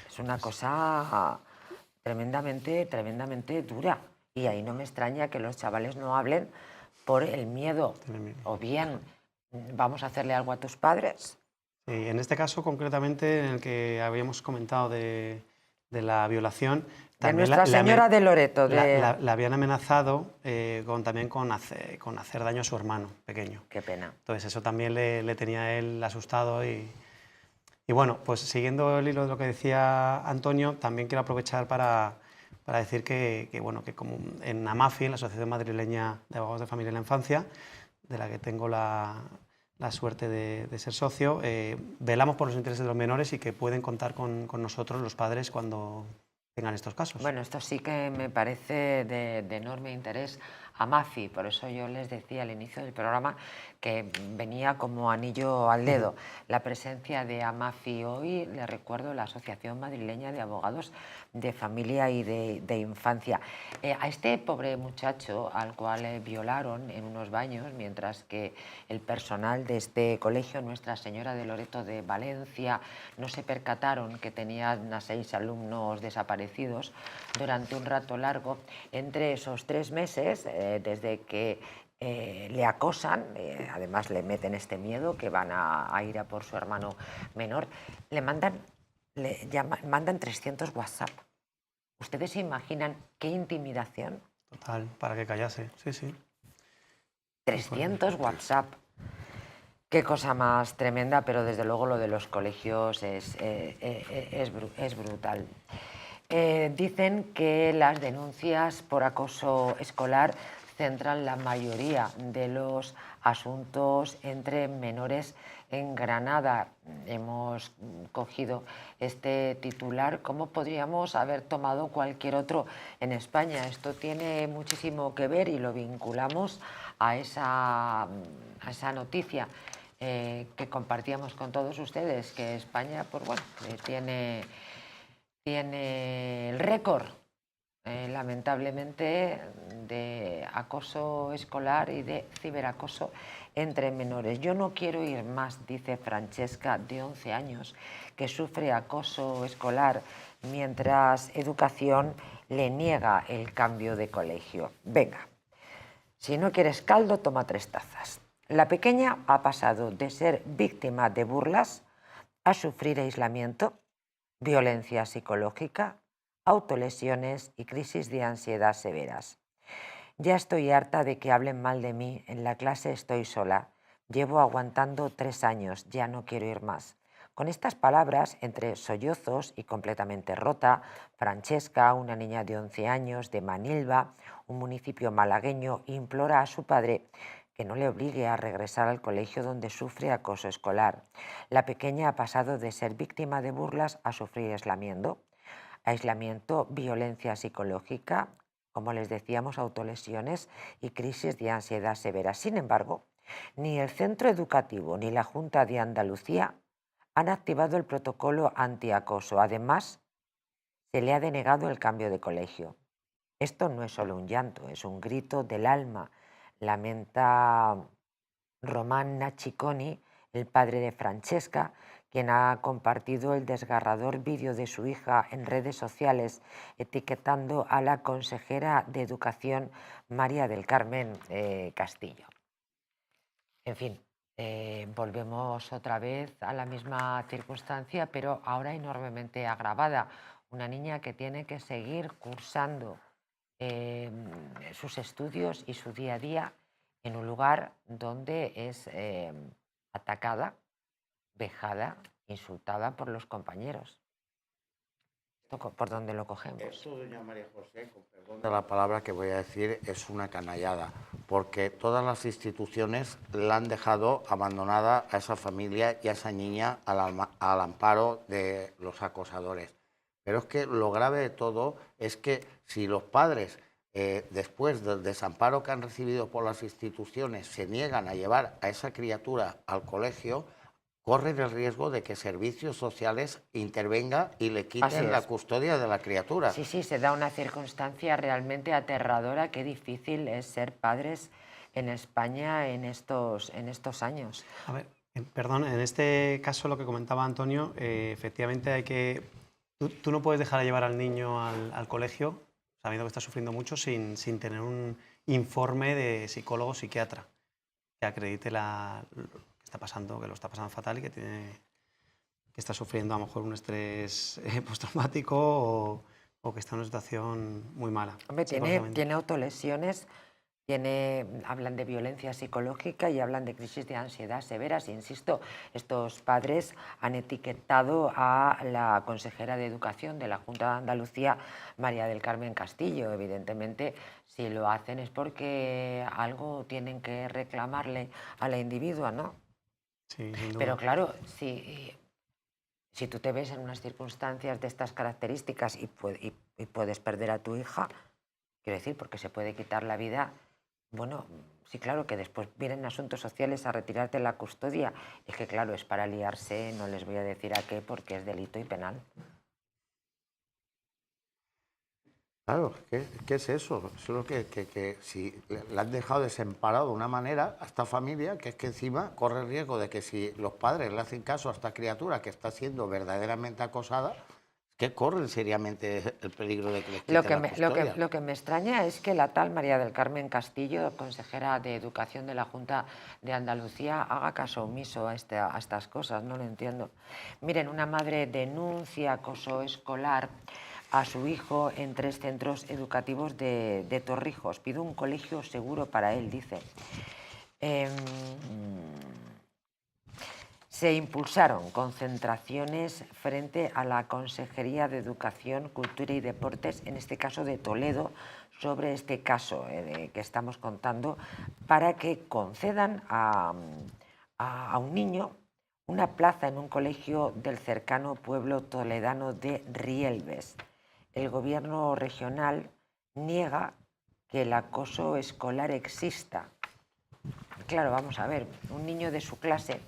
Es una cosa tremendamente, tremendamente dura. Y ahí no me extraña que los chavales no hablen por el miedo. O bien, vamos a hacerle algo a tus padres.
Sí, en este caso, concretamente, en el que habíamos comentado de la violación...
De Nuestra Señora de Loreto.
La habían amenazado también con hacer daño a su hermano pequeño.
Qué pena.
Entonces eso también le tenía a él asustado y Y bueno, pues siguiendo el hilo de lo que decía Antonio, también quiero aprovechar para decir bueno, que como en AMAFI, en la Asociación Madrileña de Abogados de Familia y la Infancia, de la que tengo la suerte de ser socio, velamos por los intereses de los menores y que pueden contar con nosotros los padres cuando tengan estos casos.
Bueno, esto sí que me parece de enorme interés. AMAFI, por eso yo les decía al inicio del programa que venía como anillo al dedo. La presencia de AMAFI hoy, le recuerdo, la Asociación Madrileña de Abogados de Familia y de Infancia. A este pobre muchacho al cual violaron en unos baños, mientras que el personal de este colegio, Nuestra Señora de Loreto de Valencia, no se percataron que tenían a 6 alumnos desaparecidos durante un rato largo, entre esos 3 meses, desde que le acosan, además le meten este miedo que van a ir a por su hermano menor, mandan 300 WhatsApp. ¿Ustedes se imaginan qué intimidación?
Total, para que callase, sí, sí.
300 WhatsApp. Qué cosa más tremenda, pero desde luego lo de los colegios es brutal. Dicen que las denuncias por acoso escolar centran la mayoría de los asuntos entre menores en Granada. Hemos cogido este titular. ¿Cómo podríamos haber tomado cualquier otro en España? Esto tiene muchísimo que ver y lo vinculamos a esa noticia que compartíamos con todos ustedes, que España, pues bueno, tiene el récord, lamentablemente, de acoso escolar y de ciberacoso entre menores. Yo no quiero ir más, dice Francesca, de 11 años, que sufre acoso escolar mientras Educación le niega el cambio de colegio. Venga, si no quieres caldo, toma 3 tazas. La pequeña ha pasado de ser víctima de burlas a sufrir aislamiento, violencia psicológica, autolesiones y crisis de ansiedad severas. Ya estoy harta de que hablen mal de mí, en la clase estoy sola, llevo aguantando 3 años, ya no quiero ir más. Con estas palabras, entre sollozos y completamente rota, Francesca, una niña de 11 años de Manilva, un municipio malagueño, implora a su padre que no le obligue a regresar al colegio donde sufre acoso escolar. La pequeña ha pasado de ser víctima de burlas a sufrir aislamiento, violencia psicológica, como les decíamos, autolesiones y crisis de ansiedad severa. Sin embargo, ni el centro educativo ni la Junta de Andalucía han activado el protocolo antiacoso. Además, se le ha denegado el cambio de colegio. Esto no es solo un llanto, es un grito del alma, lamenta Román Nachiconi, el padre de Francesca, quien ha compartido el desgarrador vídeo de su hija en redes sociales, etiquetando a la consejera de Educación María del Carmen Castillo. En fin, volvemos otra vez a la misma circunstancia, pero ahora enormemente agravada. Una niña que tiene que seguir cursando sus estudios y su día a día en un lugar donde es atacada, vejada, insultada por los compañeros. ¿Esto por dónde lo cogemos?
Esto, doña María José, con perdón de la palabra que voy a decir, es una canallada, porque todas las instituciones la han dejado abandonada a esa familia y a esa niña al amparo de los acosadores. Pero es que lo grave de todo es que si los padres, después del desamparo que han recibido por las instituciones, se niegan a llevar a esa criatura al colegio, corren el riesgo de que servicios sociales intervenga y le quiten la custodia de la criatura.
Sí, sí, se da una circunstancia realmente aterradora. Qué difícil es ser padres en España en estos años.
A ver, perdón, en este caso lo que comentaba Antonio, efectivamente hay que... Tú no puedes dejar de llevar al niño al colegio sabiendo que está sufriendo mucho sin tener un informe de psicólogo o psiquiatra que acredite lo que está pasando, que lo está pasando fatal y que está sufriendo a lo mejor un estrés postraumático o que está en una situación muy mala.
Hombre, tiene autolesiones Hablan de violencia psicológica y hablan de crisis de ansiedad severas. Insisto, estos padres han etiquetado a la consejera de Educación de la Junta de Andalucía, María del Carmen Castillo. Evidentemente, si lo hacen es porque algo tienen que reclamarle a la individua, ¿no?
Sí, sin duda.
Pero claro, si tú te ves en unas circunstancias de estas características y puedes perder a tu hija, quiero decir, porque se puede quitar la vida. Bueno, sí, claro, que después vienen asuntos sociales a retirarte la custodia. Es que, claro, es para liarse, no les voy a decir a qué, porque es delito y penal.
Claro, ¿qué es eso? Eso es lo que si le han dejado desamparado de una manera a esta familia, que es que encima corre el riesgo de que si los padres le hacen caso a esta criatura que está siendo verdaderamente acosada, que corren seriamente el peligro de que les quiten la custodia.
Lo que me extraña es que la tal María del Carmen Castillo, consejera de Educación de la Junta de Andalucía, haga caso omiso a estas cosas, no lo entiendo. Miren, una madre denuncia acoso escolar a su hijo en 3 centros educativos de Torrijos. Pido un colegio seguro para él, dice. Se impulsaron concentraciones frente a la Consejería de Educación, Cultura y Deportes, en este caso de Toledo, sobre este caso que estamos contando, para que concedan a un niño una plaza en un colegio del cercano pueblo toledano de Rielves. El gobierno regional niega que el acoso escolar exista. Claro, vamos a ver, un niño de su clase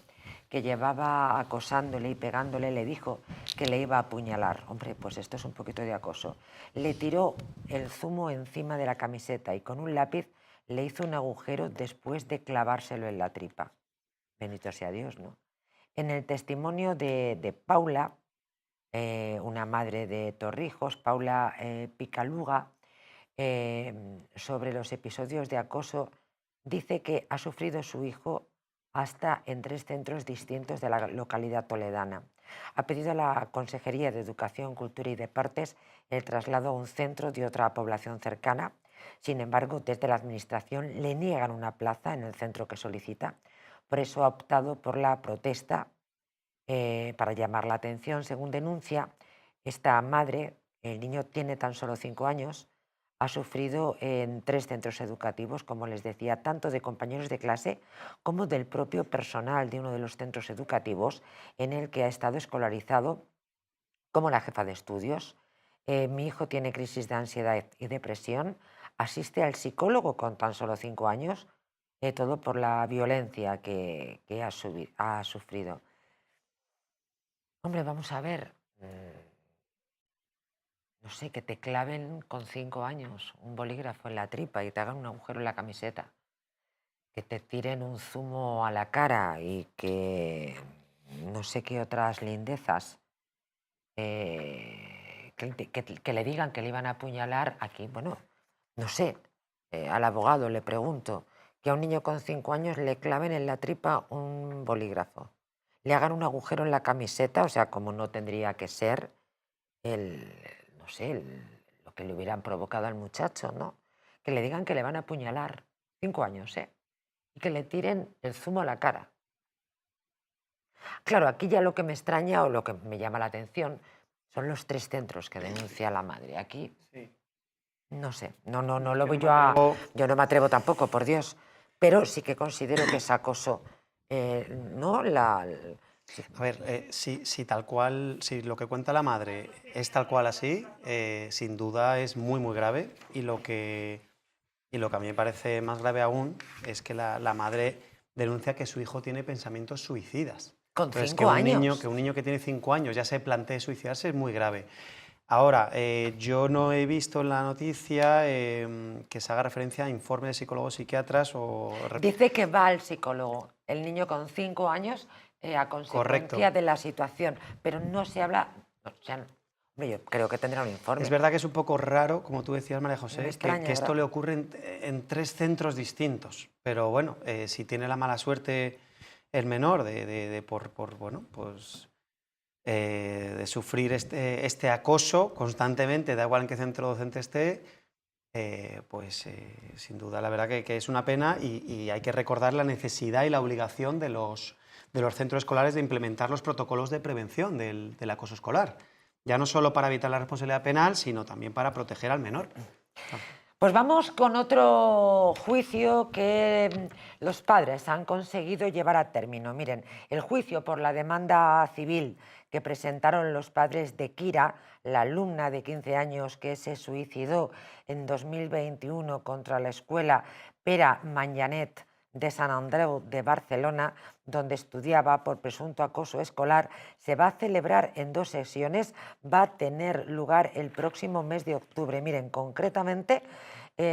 que llevaba acosándole y pegándole le dijo que le iba a apuñalar. Hombre, pues esto es un poquito de acoso. Le tiró el zumo encima de la camiseta y con un lápiz le hizo un agujero después de clavárselo en la tripa. Bendito sea Dios, ¿no? En el testimonio de Paula, una madre de Torrijos, Paula Picaluga, sobre los episodios de acoso, dice que ha sufrido su hijo hasta en 3 centros distintos de la localidad toledana. Ha pedido a la Consejería de Educación, Cultura y Deportes el traslado a un centro de otra población cercana. Sin embargo, desde la Administración le niegan una plaza en el centro que solicita. Por eso ha optado por la protesta para llamar la atención. Según denuncia esta madre, el niño tiene tan solo 5 años, ha sufrido en 3 centros educativos, como les decía, tanto de compañeros de clase como del propio personal de uno de los centros educativos en el que ha estado escolarizado como la jefa de estudios. Mi hijo tiene crisis de ansiedad y depresión, asiste al psicólogo con tan solo 5 años, todo por la violencia que ha sufrido. Hombre, vamos a ver. No sé, que te claven con 5 años un bolígrafo en la tripa y te hagan un agujero en la camiseta. Que te tiren un zumo a la cara y que no sé qué otras lindezas. Que le digan que le iban a apuñalar aquí. Bueno, no sé, al abogado le pregunto que a un niño con 5 años le claven en la tripa un bolígrafo. Le hagan un agujero en la camiseta, o sea, como no tendría que ser no sé, lo que le hubieran provocado al muchacho, ¿no? Que le digan que le van a apuñalar, 5 años, ¿eh? Y que le tiren el zumo a la cara. Claro, aquí ya lo que me extraña o lo que me llama la atención son los 3 centros que denuncia la madre. Aquí,
Sí.
no sé, no lo voy yo a... Yo no me atrevo tampoco, por Dios, pero sí que considero que es acoso, ¿no?
A ver, si tal cual, si lo que cuenta la madre es tal cual así, sin duda es muy, muy grave. Y lo que a mí me parece más grave aún es que la madre denuncia que su hijo tiene pensamientos suicidas.
Con
Entonces,
5 años.
Que un niño que tiene 5 años ya se plantee suicidarse es muy grave. Ahora, yo no he visto en la noticia que se haga referencia a informes de psicólogos psiquiatras o...
Dice que va al psicólogo, el niño con 5 años, a consecuencia de la situación, pero no se habla... yo creo que tendrá un informe.
Es verdad que es un poco raro, como tú decías, María José,
Me extraña,
que esto le ocurre en 3 centros distintos. Pero bueno, si tiene la mala suerte el menor de sufrir este acoso constantemente, da igual en qué centro docente esté, sin duda, la verdad que es una pena y hay que recordar la necesidad y la obligación de los centros escolares de implementar los protocolos de prevención del acoso escolar, ya no solo para evitar la responsabilidad penal, sino también para proteger al menor.
Pues vamos con otro juicio que los padres han conseguido llevar a término. Miren, el juicio por la demanda civil que presentaron los padres de Kira, la alumna de 15 años que se suicidó en 2021 contra la escuela Pere Manyanet de Sant Andreu de Barcelona, donde estudiaba por presunto acoso escolar, se va a celebrar en 2 sesiones, va a tener lugar el próximo mes de octubre. Miren, concretamente,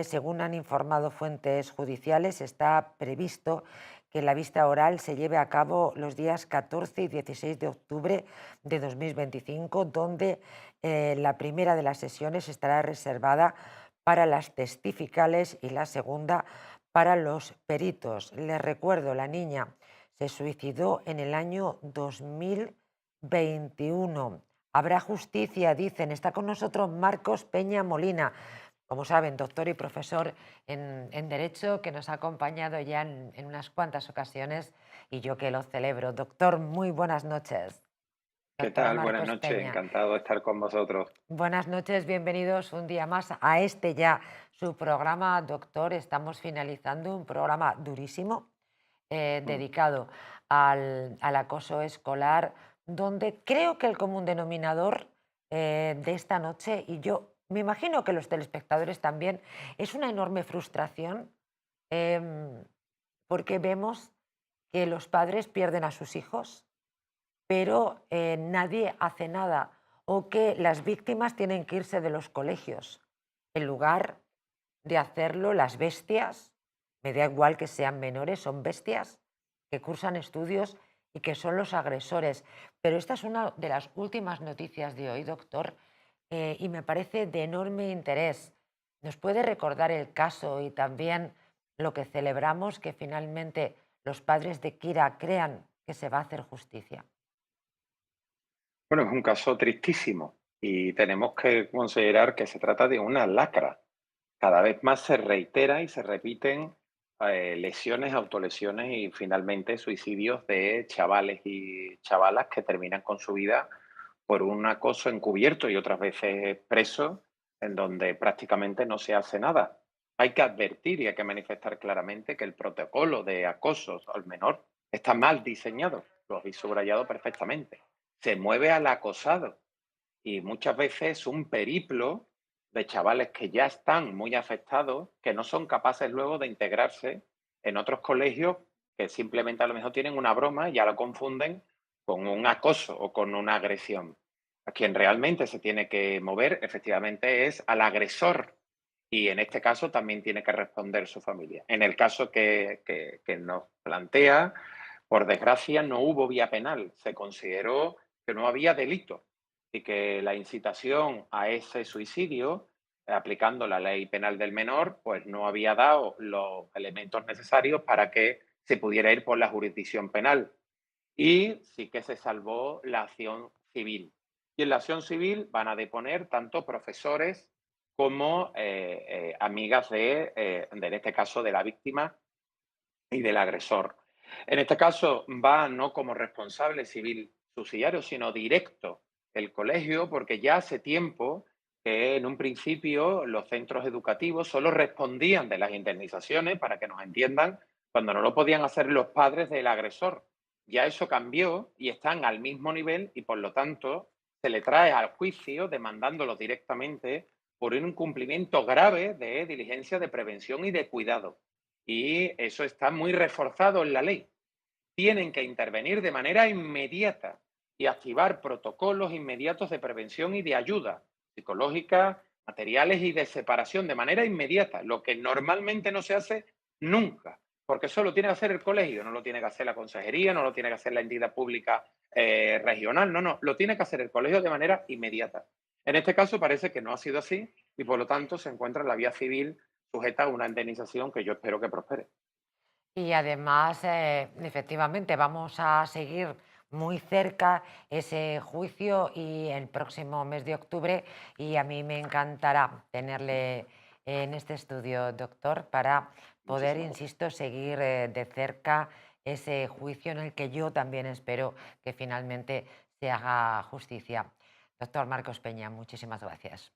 según han informado fuentes judiciales, está previsto que la vista oral se lleve a cabo los días 14 y 16 de octubre de 2025, donde la primera de las sesiones estará reservada para las testificales y la segunda para los peritos. Les recuerdo, la niña se suicidó en el año 2021. Habrá justicia, dicen. Está con nosotros Marcos Peña Molina, como saben, doctor y profesor en Derecho, que nos ha acompañado ya en unas cuantas ocasiones y yo que lo celebro. Doctor, muy buenas noches.
¿Qué
Doctor
tal? Buenas
Marcos
noches,
Peña.
encantado de estar con vosotros.
Buenas noches, bienvenidos un día más a este ya, su programa, doctor. Estamos finalizando un programa durísimo dedicado al acoso escolar, donde creo que el común denominador de esta noche, y yo me imagino que los telespectadores también, es una enorme frustración porque vemos que los padres pierden a sus hijos, pero nadie hace nada, o que las víctimas tienen que irse de los colegios. En lugar de hacerlo, las bestias, me da igual que sean menores, son bestias que cursan estudios y que son los agresores. Pero esta es una de las últimas noticias de hoy, doctor, y me parece de enorme interés. ¿Nos puede recordar el caso y también lo que celebramos, que finalmente los padres de Kira crean que se va a hacer justicia?
Bueno, es un caso tristísimo y tenemos que considerar que se trata de una lacra. Cada vez más se reitera y se repiten lesiones, autolesiones y finalmente suicidios de chavales y chavalas que terminan con su vida por un acoso encubierto y otras veces preso, en donde prácticamente no se hace nada. Hay que advertir y hay que manifestar claramente que el protocolo de acoso al menor está mal diseñado, lo habéis subrayado perfectamente. Se mueve al acosado y muchas veces es un periplo de chavales que ya están muy afectados, que no son capaces luego de integrarse en otros colegios que simplemente a lo mejor tienen una broma y ya lo confunden con un acoso o con una agresión. A quien realmente se tiene que mover efectivamente es al agresor y en este caso también tiene que responder su familia. En el caso que nos plantea, por desgracia no hubo vía penal, se consideró que no había delito y que la incitación a ese suicidio, aplicando la ley penal del menor, pues no había dado los elementos necesarios para que se pudiera ir por la jurisdicción penal. Y sí que se salvó la acción civil. Y en la acción civil van a deponer tanto profesores como amigas en este caso, de la víctima y del agresor. En este caso va no como responsable civil subsidiario, sino directo el colegio, porque ya hace tiempo que en un principio los centros educativos solo respondían de las indemnizaciones, para que nos entiendan, cuando no lo podían hacer los padres del agresor. Ya eso cambió y están al mismo nivel y por lo tanto se le trae al juicio demandándolo directamente por un incumplimiento grave de diligencia de prevención y de cuidado. Y eso está muy reforzado en la ley. Tienen que intervenir de manera inmediata y activar protocolos inmediatos de prevención y de ayuda psicológica, materiales y de separación de manera inmediata, lo que normalmente no se hace nunca, porque eso lo tiene que hacer el colegio, no lo tiene que hacer la consejería, no lo tiene que hacer la entidad pública regional, no, lo tiene que hacer el colegio de manera inmediata. En este caso parece que no ha sido así y por lo tanto se encuentra en la vía civil sujeta a una indemnización que yo espero que prospere.
Y además, efectivamente, vamos a seguir muy cerca ese juicio y el próximo mes de octubre, y a mí me encantará tenerle en este estudio, doctor, para poder,
Muchísimas gracias.
insisto, seguir de cerca ese juicio en el que yo también espero que finalmente se haga justicia. Doctor Marcos Peña, muchísimas gracias.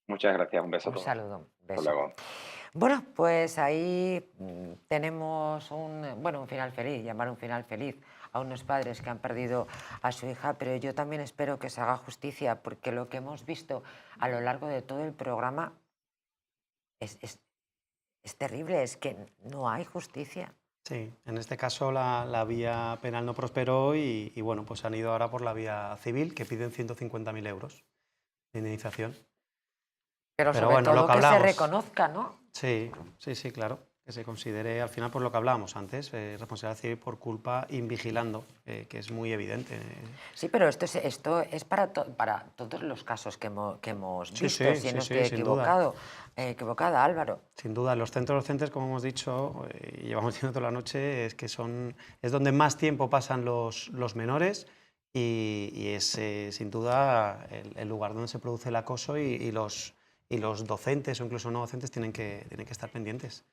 Muchas gracias, un beso a
Un
todos.
saludo,
Hasta
beso.
luego.
Bueno, pues ahí tenemos un final feliz, llamar un final feliz a unos padres que han perdido a su hija, pero yo también espero que se haga justicia, porque lo que hemos visto a lo largo de todo el programa es, es- es terrible, es que no hay justicia.
Sí, en este caso la vía penal no prosperó y bueno, pues han ido ahora por la vía civil, que piden 150.000 euros de indemnización.
Pero
Pero
sobre
bueno, lo
todo
que
que se
hablamos.
reconozca, ¿no?
Sí, sí, sí, claro. Que se considere al final por lo que hablábamos antes, responsabilidad civil por culpa invigilando, que es muy evidente.
Sí, pero esto es para todos los casos que hemos
Sí,
visto,
sí,
si
sí,
no estoy
sí, sin duda.
equivocada, Álvaro.
Sin duda, los centros docentes, como hemos dicho, y llevamos diciendo toda la noche, es que es donde más tiempo pasan los menores y es sin duda el lugar donde se produce el acoso y los docentes o incluso no docentes tienen que estar pendientes.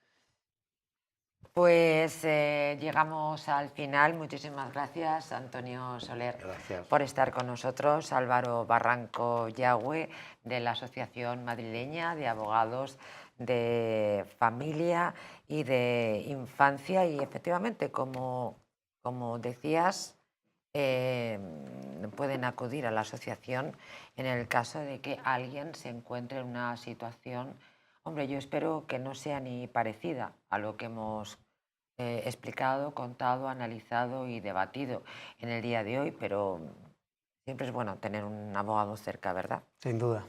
Pues llegamos al final. Muchísimas gracias, Antonio Soler,
Gracias.
por estar con nosotros. Álvaro Barranco Yagüe, de la Asociación Madrileña de Abogados de Familia y de Infancia. Y efectivamente, como decías, pueden acudir a la asociación en el caso de que alguien se encuentre en una situación. Hombre, yo espero que no sea ni parecida a lo que hemos explicado, contado, analizado y debatido en el día de hoy, pero siempre es bueno tener un abogado cerca, ¿verdad?
Sin duda.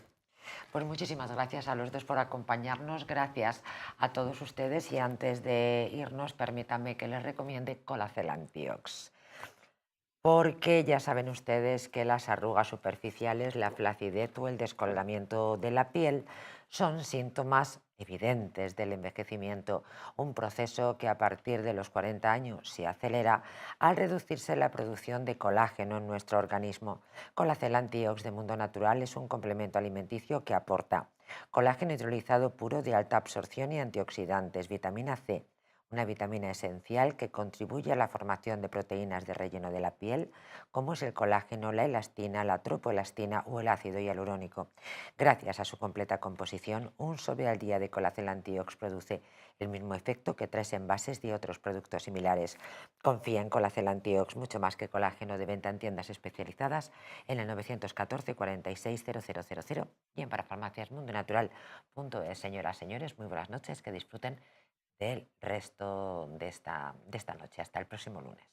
Pues muchísimas gracias a los dos por acompañarnos, gracias a todos ustedes y antes de irnos permítanme que les recomiende Colacel Antiox. Porque ya saben ustedes que las arrugas superficiales, la flacidez o el descoloramiento de la piel son síntomas evidentes del envejecimiento, un proceso que a partir de los 40 años se acelera al reducirse la producción de colágeno en nuestro organismo. Colacel Antiox de Mundo Natural es un complemento alimenticio que aporta colágeno hidrolizado puro de alta absorción y antioxidantes, vitamina C, una vitamina esencial que contribuye a la formación de proteínas de relleno de la piel, como es el colágeno, la elastina, la tropoelastina o el ácido hialurónico. Gracias a su completa composición, un sobre al día de Colacel Antiox produce el mismo efecto que 3 envases de otros productos similares. Confía en Colacel Antiox, mucho más que colágeno, de venta en tiendas especializadas en el 914 46 0000 y en parafarmaciasmundonatural.es. Señoras, señores, muy buenas noches, que disfruten del resto de esta noche. Hasta el próximo lunes.